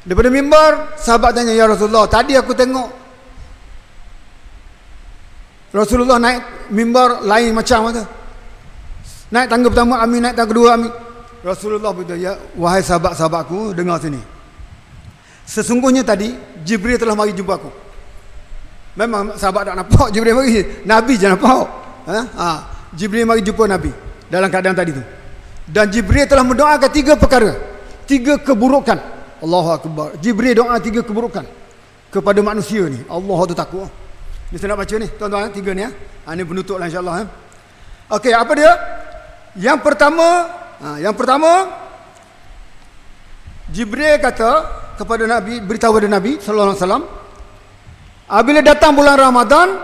daripada mimbar, sahabat tanya, ya Rasulullah, tadi aku tengok Rasulullah naik mimbar lain macam tu. Naik tangga pertama amin, naik tangga kedua amin. Rasulullah berkata, ya wahai sahabat-sahabatku, dengar sini. Sesungguhnya tadi Jibril telah mari jumpa aku. Memang sahabat tak nampak Jibril mari, Nabi je nampak. Jibril mari jumpa Nabi dalam keadaan tadi tu. Dan Jibril telah mendoakan 3 perkara, 3 keburukan. Allahu Akbar. Jibril doa 3 keburukan kepada manusia ni. Allah tu takut. Ni saya nak baca ni, tuan-tuan, 3 ni. Ini penutup lah insya-Allah. Okey, apa dia? Yang pertama, Jibril kata kepada Nabi, beritahu kepada Nabi sallallahu alaihi wasallam, apabila datang bulan Ramadan,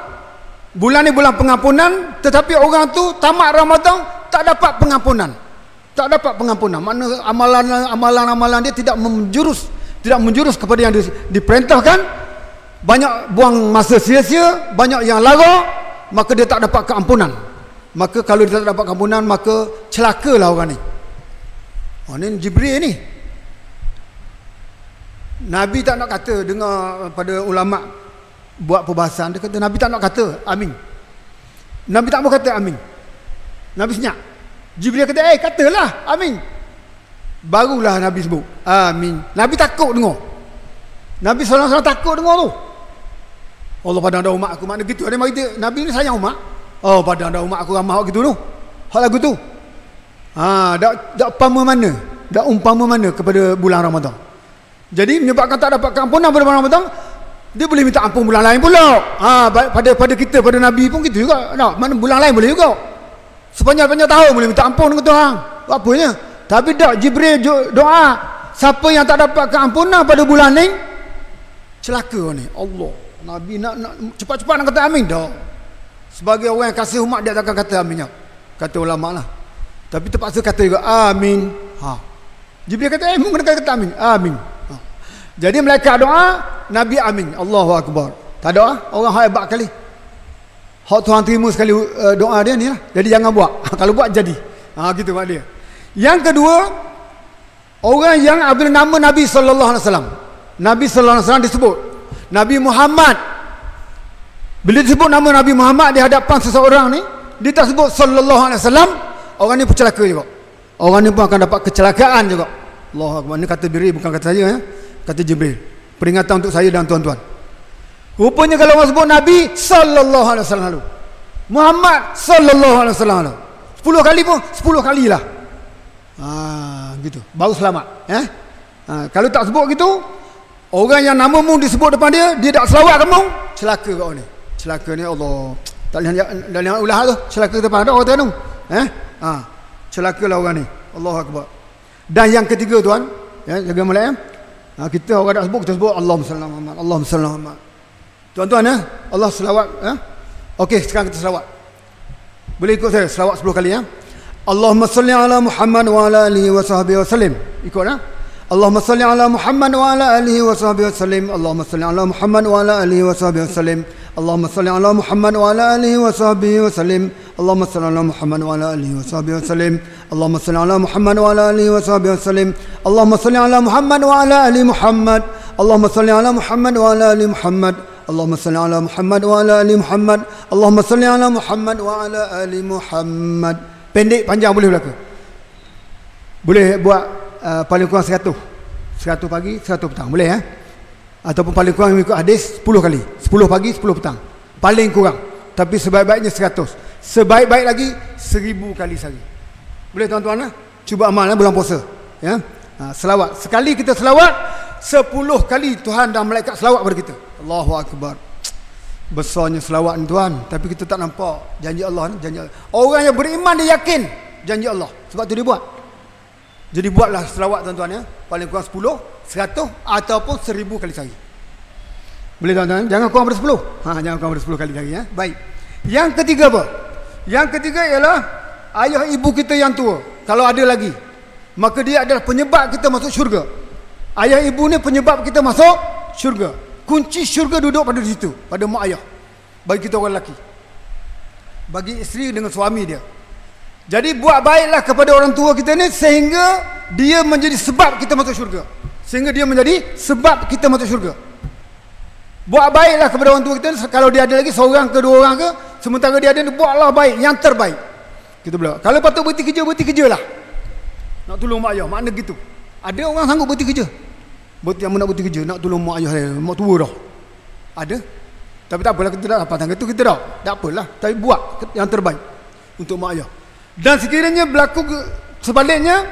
bulan ni bulan pengampunan, tetapi orang tu tamat Ramadan tak dapat pengampunan. Tak dapat pengampunan. Makna amalan-amalan dia tidak menjurus kepada yang diperintahkan. Banyak buang masa sia-sia, banyak yang lara, maka dia tak dapat keampunan. Maka kalau dia tak dapat keampunan, maka celakalah orang ni. Ini Jibril ni. Nabi tak nak kata, dengar pada ulama buat perbahasan, dia kata Nabi tak nak kata amin. Nabi tak mau kata amin. Nabi senyap. Jibril kata, katalah amin. Barulah Nabi sebut amin. Nabi takut dengar. Nabi SAW takut dengar tu. Allah padang dah umat aku. Makna gitu. Ada mari dia, Nabi ni sayang umat. Oh, padang dah umat aku ramah gitu tu. Hak lagu tu. Dak umpama mana? Dak umpama mana kepada bulan Ramadan. Jadi menyebabkan tak dapat keampunan pada bulan Ramadan, dia boleh minta ampun bulan lain pula. Pada kita, pada Nabi pun gitu juga. Mana bulan lain boleh juga. Sepanjang-panjang tahun boleh minta ampun dengan Tuhan. Apanya? Tapi tak, Jibril doa, siapa yang tak dapat keampunan pada bulan ni, celaka ni. Allah. Nabi nak cepat-cepat nak kata amin dah. Sebagai orang yang kasih umat, dia takkan kata aminnya. Kata ulama lah. Tapi terpaksa kata juga amin. Jibril kata, mungkin kata amin. Amin. Jadi malaikat doa, Nabi amin. Allahu Akbar. Tak doa, orang hebat kali. Hak Tuhan terima sekali doa dia ni lah. Jadi jangan buat. Kalau buat jadi. Gitu mak dia. Yang kedua, orang yang ambil nama Nabi sallallahu alaihi wasallam. Nabi sallallahu alaihi wasallam disebut Nabi Muhammad. Bila disebut nama Nabi Muhammad di hadapan seseorang ni, dia tak sebut sallallahu alaihi wasallam, orang ni bercelaka juga. Orang ni pun akan dapat kecelakaan juga. Allahu Akbar. Ini kata Jibril, bukan kata saya ya. Kata Jibril. Peringatan untuk saya dan tuan-tuan. Rupanya kalau orang sebut Nabi sallallahu alaihi wasallam lalu, Muhammad sallallahu alaihi wasallam lalu, 10 kali pun 10 kalilah. Gitu. Baru selamat, kalau tak sebut gitu, orang yang namamu disebut depan dia, dia tak selawat kamu, celaka kau ni. Celaka ni Allah. Tak lihat ulah tu, celaka depan ada orang tu. Celakalah orang ni. Allahu Akbar. Dan yang ketiga tuan, jaga molek kita orang tak sebut, kita sebut Allahumma salli ala Muhammad, Allahumma salli ala Muhammad. Tuan-tuan Allah selawat Okey, sekarang kita selawat. Boleh ikut saya selawat 10 kali Allahumma salli ala Muhammad wa ala alihi wa sahbihi wasallim. Ikut Allahumma salli ala Muhammad wa ala alihi wa sahbihi wasallim. Allahumma salli ala Muhammad wa ala alihi wa sahbihi wasallim. Allahumma salli ala Muhammad wa ala alihi wa sahbihi wasallim. Allahumma salli ala Muhammad wa ala alihi wa sahbihi wasallim. Allahumma salli ala Muhammad wa ala alihi wa sahbihi wasallim. Allahumma salli ala Muhammad wa ala ali Muhammad. Allahumma salli ala Muhammad wa ala ali Muhammad. Allahumma salli ala Muhammad wa ala ali Muhammad. Allahumma salli ala Muhammad wa ala ali Muhammad. Pendek panjang boleh berlaku. Boleh buat paling kurang 100 pagi 100 petang boleh ataupun paling kurang mengikut hadis 10 kali, 10 pagi 10 petang paling kurang. Tapi sebaik-baiknya 100, sebaik-baik lagi 1000 kali sehari. Boleh tuan-tuan cuba amal bulan puasa selawat. Sekali kita selawat 10 kali Tuhan dan malaikat selawat kepada kita. Allahu Akbar. Besarnya selawat ni tuan, tapi kita tak nampak janji Allah ni, janji Allah. Orang yang beriman dia yakin janji Allah, sebab tu dia buat. Jadi buatlah selawat tuan-tuan paling kurang 10, 100 ataupun 1000 kali sehari. Boleh tuan-tuan, jangan kurang daripada 10. Jangan kurang daripada 10 kali sehari Baik. Yang ketiga apa? Yang ketiga ialah ayah ibu kita yang tua, kalau ada lagi, maka dia adalah penyebab kita masuk syurga. Ayah ibu ni penyebab kita masuk syurga. Kunci syurga duduk pada situ, pada mak ayah. bagi kita orang lelaki, bagi isteri dengan suami dia. Jadi buat baiklah kepada orang tua kita ni sehingga dia menjadi sebab kita masuk syurga. Sehingga dia menjadi sebab kita masuk syurga. Buat baiklah kepada orang tua kita, kalau dia ada lagi seorang ke dua orang ke, sementara dia ada, buatlah baik, yang terbaik. Kita bilang, kalau patut berhenti kerja lah. Nak tolong mak ayah, makna gitu. Ada orang sanggup berhenti kerja. Yang nak berhenti kerja, nak tolong mak ayah saya, mak tua dah. Ada. Tapi tak apalah, kita dah dapat tangga tu, kita dah. Tak apalah, tapi buat yang terbaik untuk mak ayah. Dan sekiranya berlaku sebaliknya,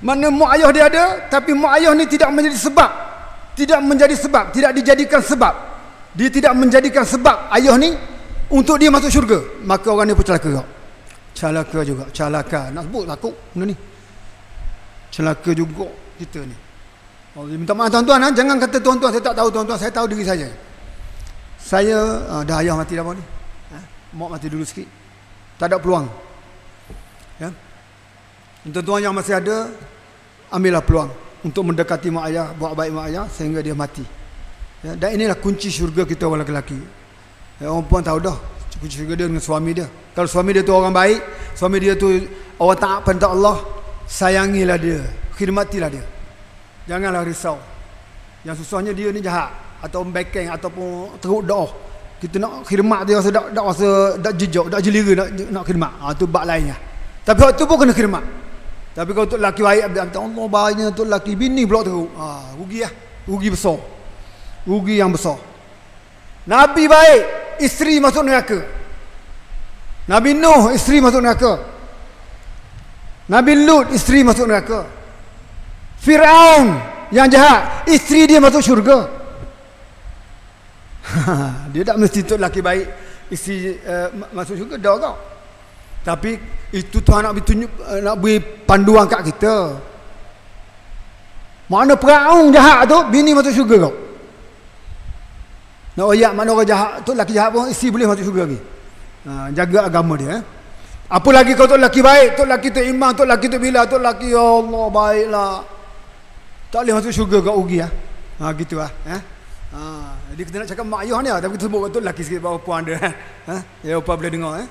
mana mak ayah dia ada, tapi mak ayah ni tidak menjadi sebab, tidak dijadikan sebab, dia tidak menjadikan sebab ayah ni untuk dia masuk syurga, maka orang ni pun celaka juga. Celaka, nak sebut takut benda ni, celaka juga kita ni. Oh, minta maaf tuan-tuan, jangan kata tuan-tuan saya tak tahu. Tuan-tuan, saya tahu diri saya dah ayah mati dah ni, mak mati dulu sikit, tak ada peluang. Ya. Tuan-tuan yang masih ada, ambillah peluang untuk mendekati mak ayah, buat baik mak ayah sehingga dia mati. Ya, dan inilah kunci syurga kita orang lelaki. Ya, orang puan tahu dah kunci syurga dia dengan suami dia. Kalau suami dia tu orang baik, suami dia tu orang taat pada Allah, sayangilah dia, khidmatilah dia. Janganlah risau. Yang susahnya dia ni jahat atau backing ataupun teruk doa. Kita nak khidmat dia rasa tak rasa tak jejak, tak jelira nak khidmat. Tu bab lainnya. Tapi waktu pun kena khidmat. Tapi kalau untuk lelaki baik, Allah baiknya untuk lelaki, bini pula teruk. Rugi lah. Rugi besar. Rugi yang besar. Nabi baik, isteri masuk neraka. Nabi Nuh, isteri masuk neraka. Nabi Lut, isteri masuk neraka. Fir'aun yang jahat, isteri dia masuk syurga. Dia tak mesti untuk lelaki baik, isteri masuk syurga, dah kau. Tapi itu Tuhan nak beri panduan kat kita. Mana Firaun jahat tu, bini masuk syurga kau. Nak ayat mana orang jahat tu, lelaki jahat pun isteri boleh masuk syurga lagi. Jaga agama dia. Apa lagi kau tu lelaki baik, tu lelaki tu iman, tu lelaki tu bila, tu lelaki ya Allah baiklah, tak boleh masuk syurga kau, rugi lah. Gitu lah. Jadi kita nak cakap mak ayah ni, tapi kita sebut betul lelaki sikit bawa puan dia. Ya apa boleh dengar.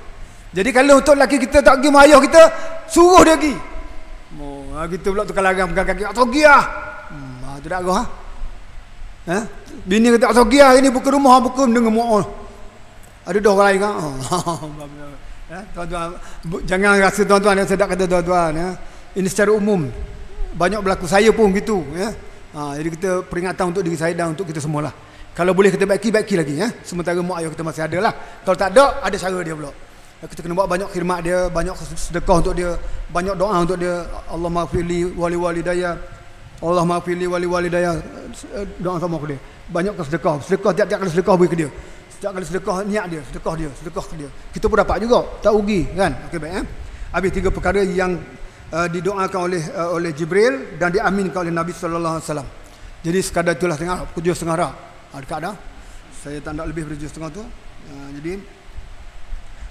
Jadi kalau untuk lelaki kita tak pergi mak ayah kita, suruh dia pergi. Kita pula tukar larang pegang kaki, tak pergi lah. Tu tak agak. Bini kata tak pergi lah, ini buka rumah, buka dengan mu'ah. Ada dah orang lain kan. Tuan-tuan, jangan rasa tuan-tuan, saya tak kata tuan-tuan. Ini secara umum. Banyak berlaku, saya pun gitu. Jadi kita peringatan untuk diri saya dan untuk kita semualah. Kalau boleh kita baiki lagi. Sementara mak ayah kita masih ada lah. Kalau tak ada cara dia pula. Kita kena buat banyak khidmat dia, banyak sedekah untuk dia, banyak doa untuk dia. Allahumma firli wali walidayya, Allahumma firli wali walidayya, doa sama ke dia. Banyak sedekah tiap-tiap kali sedekah beri ke dia. Setiap kali sedekah niat dia, sedekah ke dia. Kita pun dapat juga, tak rugi kan. Okey baik. Habis 3 perkara yang didoakan oleh Jibril dan diaminkan oleh Nabi sallallahu alaihi wasallam. Jadi sekadar itulah tengah 7.5 dah. Dekat dah. Saya tak nak lebih dari 7.5 tu. Jadi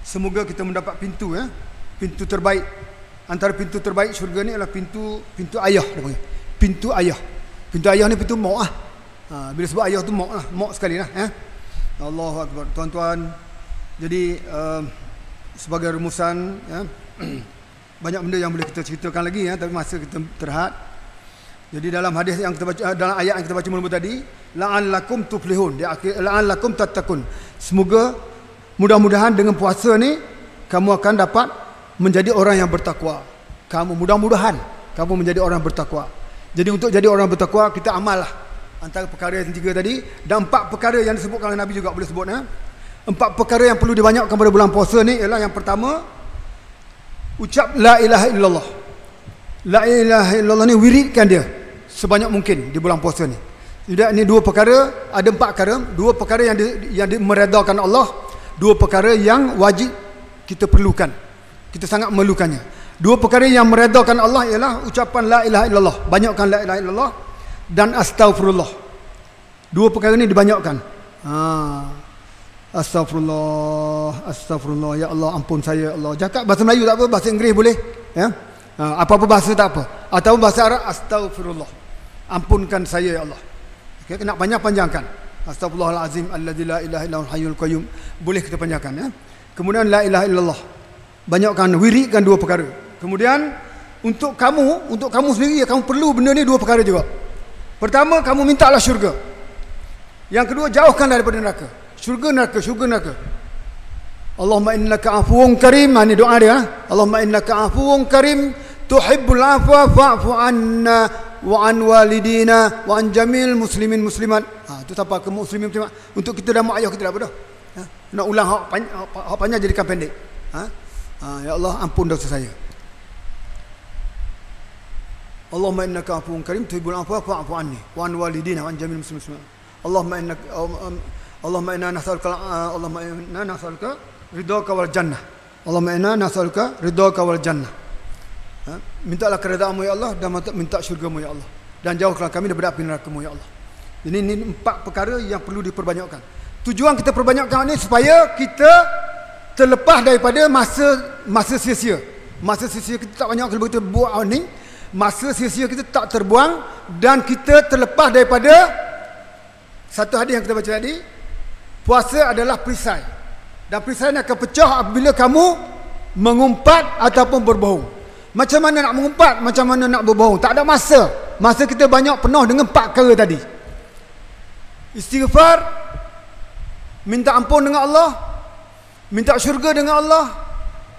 semoga kita mendapat pintu pintu terbaik. Antara pintu terbaik syurga ni adalah pintu ayah dia panggil. Pintu ayah. Pintu ayah ni pintu maut lah. Bila sebut ayah tu maut lah, maut sekali lah. Allahu akbar. Tuan-tuan, jadi sebagai rumusan banyak benda yang boleh kita ceritakan lagi tapi masa kita terhad. Jadi dalam hadis yang kita baca, dalam ayat yang kita baca mula tadi, la'allakum tuflihun, di akhir la'allakum tattaqun. Semoga mudah-mudahan dengan puasa ni kamu akan dapat menjadi orang yang bertakwa. Mudah-mudahan kamu menjadi orang bertakwa. Jadi untuk jadi orang bertakwa, kita amal lah antara perkara yang 3 tadi, dan 4 perkara yang disebutkan oleh Nabi juga boleh sebut. 4 perkara yang perlu dibanyakkan pada bulan puasa ni ialah yang pertama, ucap la ilaha illallah. La ilaha illallah ni wiridkan dia sebanyak mungkin di bulan puasa ni. Jadi ini 2 perkara, ada 4 perkara, 2 perkara yang meredakan Allah, 2 perkara yang wajib kita perlukan. Kita sangat memerlukannya. 2 perkara yang meredakan Allah ialah ucapan la ilaha illallah, banyakkan la ilaha illallah, dan astaghfirullah. 2 perkara ni dibanyakkan. Astagfirullah, ya Allah ampun saya, ya Allah. Cakap bahasa Melayu tak apa, bahasa Inggeris boleh, apa-apa bahasa tak apa, atau bahasa Arab, astagfirullah, ampunkan saya ya Allah. Nak panjang-panjangkan. Astaghfirullahalazim alladzi la ilaha illa huwal hayyul qayyum. Boleh kita panjangkan ya. Kemudian la ilaha illallah. Banyakkan wiridkan dua perkara. Kemudian untuk kamu sendiri kamu perlu benda ni dua perkara juga. Pertama, kamu mintalah syurga. Yang kedua, jauhkan daripada neraka. Syurga neraka. Allahumma innaka afuwun karim. Ini doa dia. Allahumma innaka afuwun karim tuhibbul afwa fa'fu anna wa an walidina wa an jamil muslimin muslimat. Itu siapa ke muslimin muslimat. Untuk kita dan mak ayah kita apa dah. Nak ulang hak panjang jadikan pendek. Ya Allah, ampun dosa saya. Allahumma innaka afuwun karim tuhibbul afwa fa'fu anni wa an walidina wa an jamil muslimin muslimat. Allahumma inna nas'aluka ridhaka wal jannah. Allahumma inna nas'aluka ridhaka wal jannah. Mintalah keredaanmu ya Allah dan minta syurgamu ya Allah. Dan jauhkanlah kami daripada api neraka-Mu ya Allah. Ini 4 perkara yang perlu diperbanyakkan. Tujuan kita perbanyakkan ini supaya kita terlepas daripada masa sia-sia. Masa sia-sia kita tak banyak kalau kita buat ni. Masa sia-sia kita tak terbuang dan kita terlepas daripada satu hadis yang kita baca tadi. Puasa adalah perisai. Dan perisai ini akan pecah apabila kamu mengumpat ataupun berbohong. Macam mana nak mengumpat, macam mana nak berbohong. Tak ada masa. Masa kita banyak penuh dengan 4 perkara tadi. Istighfar, minta ampun dengan Allah, minta syurga dengan Allah,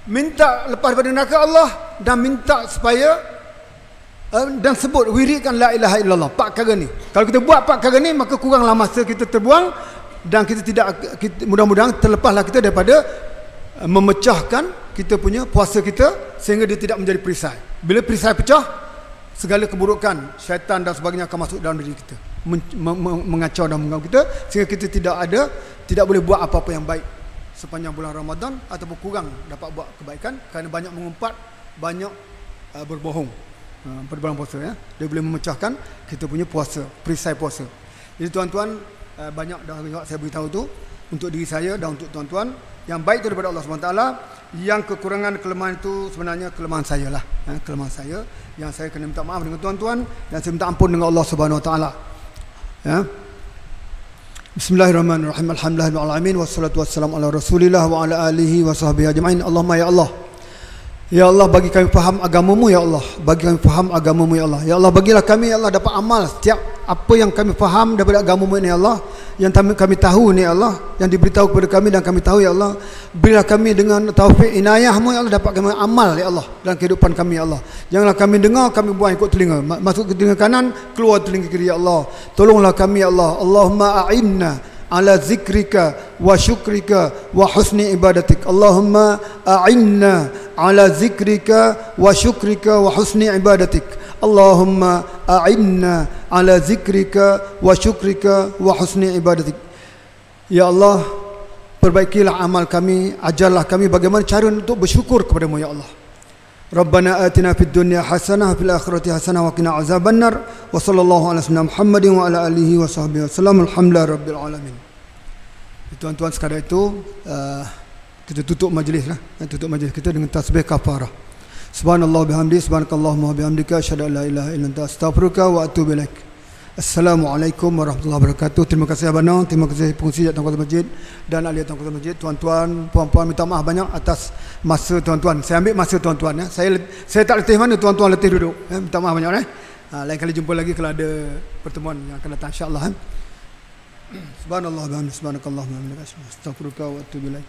minta lepas daripada neraka Allah, dan minta supaya dan sebut wiridkan la ilaha illallah. 4 perkara ni. Kalau kita buat 4 perkara ni, maka kuranglah masa kita terbuang dan mudah-mudahan terlepaslah kita daripada memecahkan kita punya puasa kita sehingga dia tidak menjadi perisai. Bila perisai pecah, segala keburukan syaitan dan sebagainya akan masuk dalam diri kita, mengacau dan mengganggu kita sehingga kita tidak boleh buat apa-apa yang baik sepanjang bulan Ramadan ataupun kurang dapat buat kebaikan kerana banyak mengumpat, banyak berbohong pada bulan puasa ya. Dia boleh memecahkan kita punya puasa, perisai puasa. Jadi tuan-tuan, banyak dah saya beritahu tu untuk diri saya dan untuk tuan-tuan. Yang baik itu daripada Allah SWT. Yang kekurangan, kelemahan itu sebenarnya kelemahan saya lah. Kelemahan saya yang saya kena minta maaf dengan tuan-tuan dan saya minta ampun dengan Allah SWT. Ya. Bismillahirrahmanirrahim. Alhamdulillahirabbil alamin wassalatu wassalamu ala Rasulillah wa ala alihi wa sahbihi ajmain. Allahumma ya Allah. Ya Allah, bagi kami faham agamamu ya Allah. Bagi kami faham agamamu ya Allah. Ya Allah, bagilah kami ya Allah dapat amal setiap apa yang kami faham daripada agamamu ni ya Allah, yang kami tahu ni ya Allah, yang diberitahu kepada kami dan kami tahu ya Allah. Berilah kami dengan taufik inayahmu ya Allah dapat kami amal ya Allah dalam kehidupan kami ya Allah. Janganlah kami dengar, kami buang ikut telinga, masuk ke telinga kanan, keluar telinga kiri ya Allah. Tolonglah kami ya Allah. Allahumma a'inna ala zikrika wa syukrika wa husni ibadatik. Allahumma a'inna ala zikrika wa syukrika wa husni ibadatik. Allahumma a'inna ala zikrika wa syukrika wa husni ibadatik. Ya Allah, perbaikilah amal kami, ajarlah kami bagaimana cara untuk bersyukur kepadamu ya Allah. Rabbana atina fid dunya hasanah fil akhirati hasanah wa qina azabannar wa sallallahu ala sayyidina Muhammadin wa ala alihi wa sahbihi wasallam. Alhamdulillahirabbil alamin. Tuan-tuan sekalian itu kita tutup majlis lah. Tutup majlis kita dengan tasbih kafarah. Subhanallah bihamdi, subhanakallahumma bihamdika, asyhadu an la ilaha illa anta, astaghfiruka wa atubu ilaik. Assalamualaikum warahmatullahi wabarakatuh. Terima kasih Abang, terima kasih pengurusi Jabatan Kuasa Masjid dan ahli Jabatan Kuasa Masjid. Tuan-tuan, puan-puan, minta maaf banyak atas masa tuan-tuan. Saya ambil masa tuan-tuan ya. Saya tak letih mana, tuan-tuan letih duduk. Minta maaf banyak lain kali jumpa lagi kalau ada pertemuan yang akan datang insya-Allah. Subhanallah wa bihamdihi, subhanakallahumma wa bihamdika, astaghfiruka wa atubu ilaik.